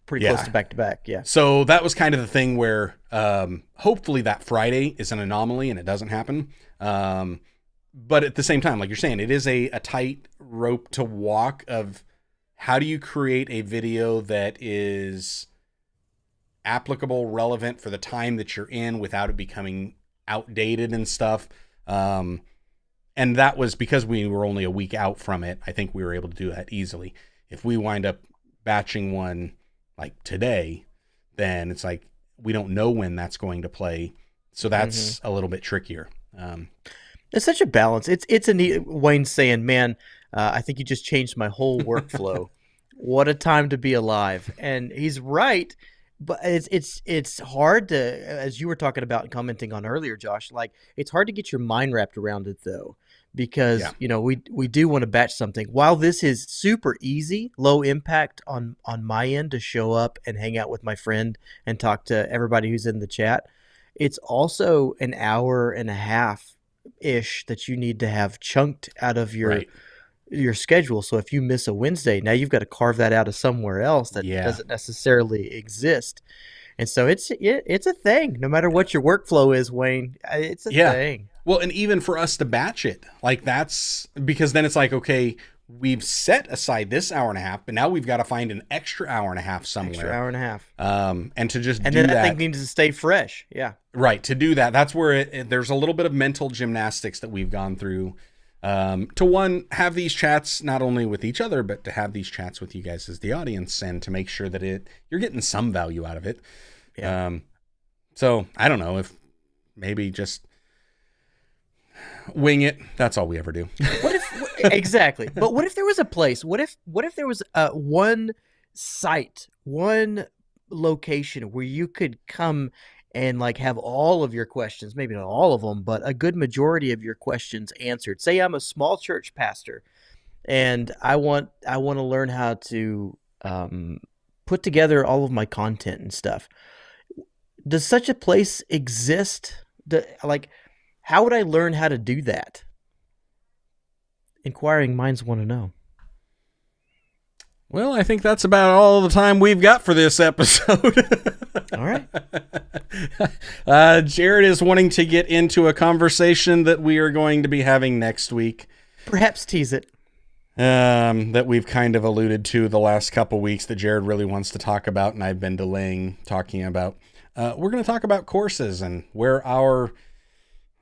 pretty close to back to back. Yeah. So that was kind of the thing where hopefully that Friday is an anomaly and it doesn't happen. But at the same time, like you're saying, it is a tight rope to walk of how do you create a video that is applicable, relevant for the time that you're in without it becoming outdated and stuff. And And that was because we were only a week out from it. I think we were able to do that easily. If we wind up batching one like today, then it's like we don't know when that's going to play. So that's a little bit trickier. It's such a balance. It's a neat. Wayne's saying, man, I think you just changed my whole workflow. What a time to be alive. And he's right. But it's hard to, as you were talking about and commenting on earlier, Josh, like it's hard to get your mind wrapped around it though, because we do want to batch something. While this is super easy, low impact on my end to show up and hang out with my friend and talk to everybody who's in the chat, it's also an hour and a half ish that you need to have chunked out of your schedule. So if you miss a Wednesday, now you've got to carve that out of somewhere else that doesn't necessarily exist. And so it's a thing. No matter what your workflow is, Wayne, it's a thing. Well, and even for us to batch it, like that's because then it's like, okay, we've set aside this hour and a half, but now we've got to find an extra hour and a half somewhere. Extra hour and a half. And to just and do then that thing needs to stay fresh. Yeah. Right. To do that, that's where there's a little bit of mental gymnastics that we've gone through. To have these chats not only with each other, but to have these chats with you guys as the audience, and to make sure that you're getting some value out of it. Yeah. So I don't know, if maybe just wing it. That's all we ever do. What if exactly? But what if there was a place? What if there was one site, one location where you could come and like have all of your questions, maybe not all of them, but a good majority of your questions answered. Say I'm a small church pastor and I want to learn how to put together all of my content and stuff. Does such a place exist? How would I learn how to do that? Inquiring minds want to know. Well, I think that's about all the time we've got for this episode. All right. Jarrod is wanting to get into a conversation that we are going to be having next week. Perhaps tease it. That we've kind of alluded to the last couple weeks that Jarrod really wants to talk about, and I've been delaying talking about. We're going to talk about courses and where our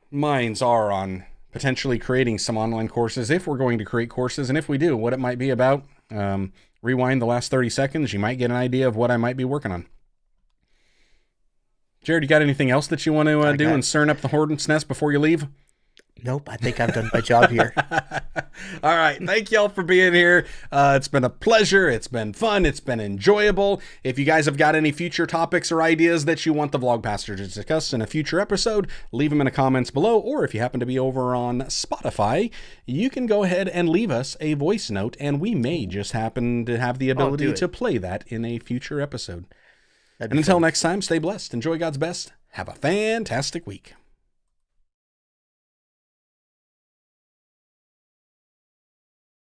minds are on potentially creating some online courses, if we're going to create courses, and if we do, what it might be about. Rewind the last 30 seconds. You might get an idea of what I might be working on. Jarrod, you got anything else that you want to do and cern up the hornet's nest before you leave? Nope, I think I've done my job here. All right, thank y'all for being here. It's been a pleasure. It's been fun. It's been enjoyable. If you guys have got any future topics or ideas that you want the Vlogpaster to discuss in a future episode, leave them in the comments below. Or if you happen to be over on Spotify, you can go ahead and leave us a voice note, and we may just happen to have the ability to play that in a future episode. And until next time, stay blessed. Enjoy God's best. Have a fantastic week.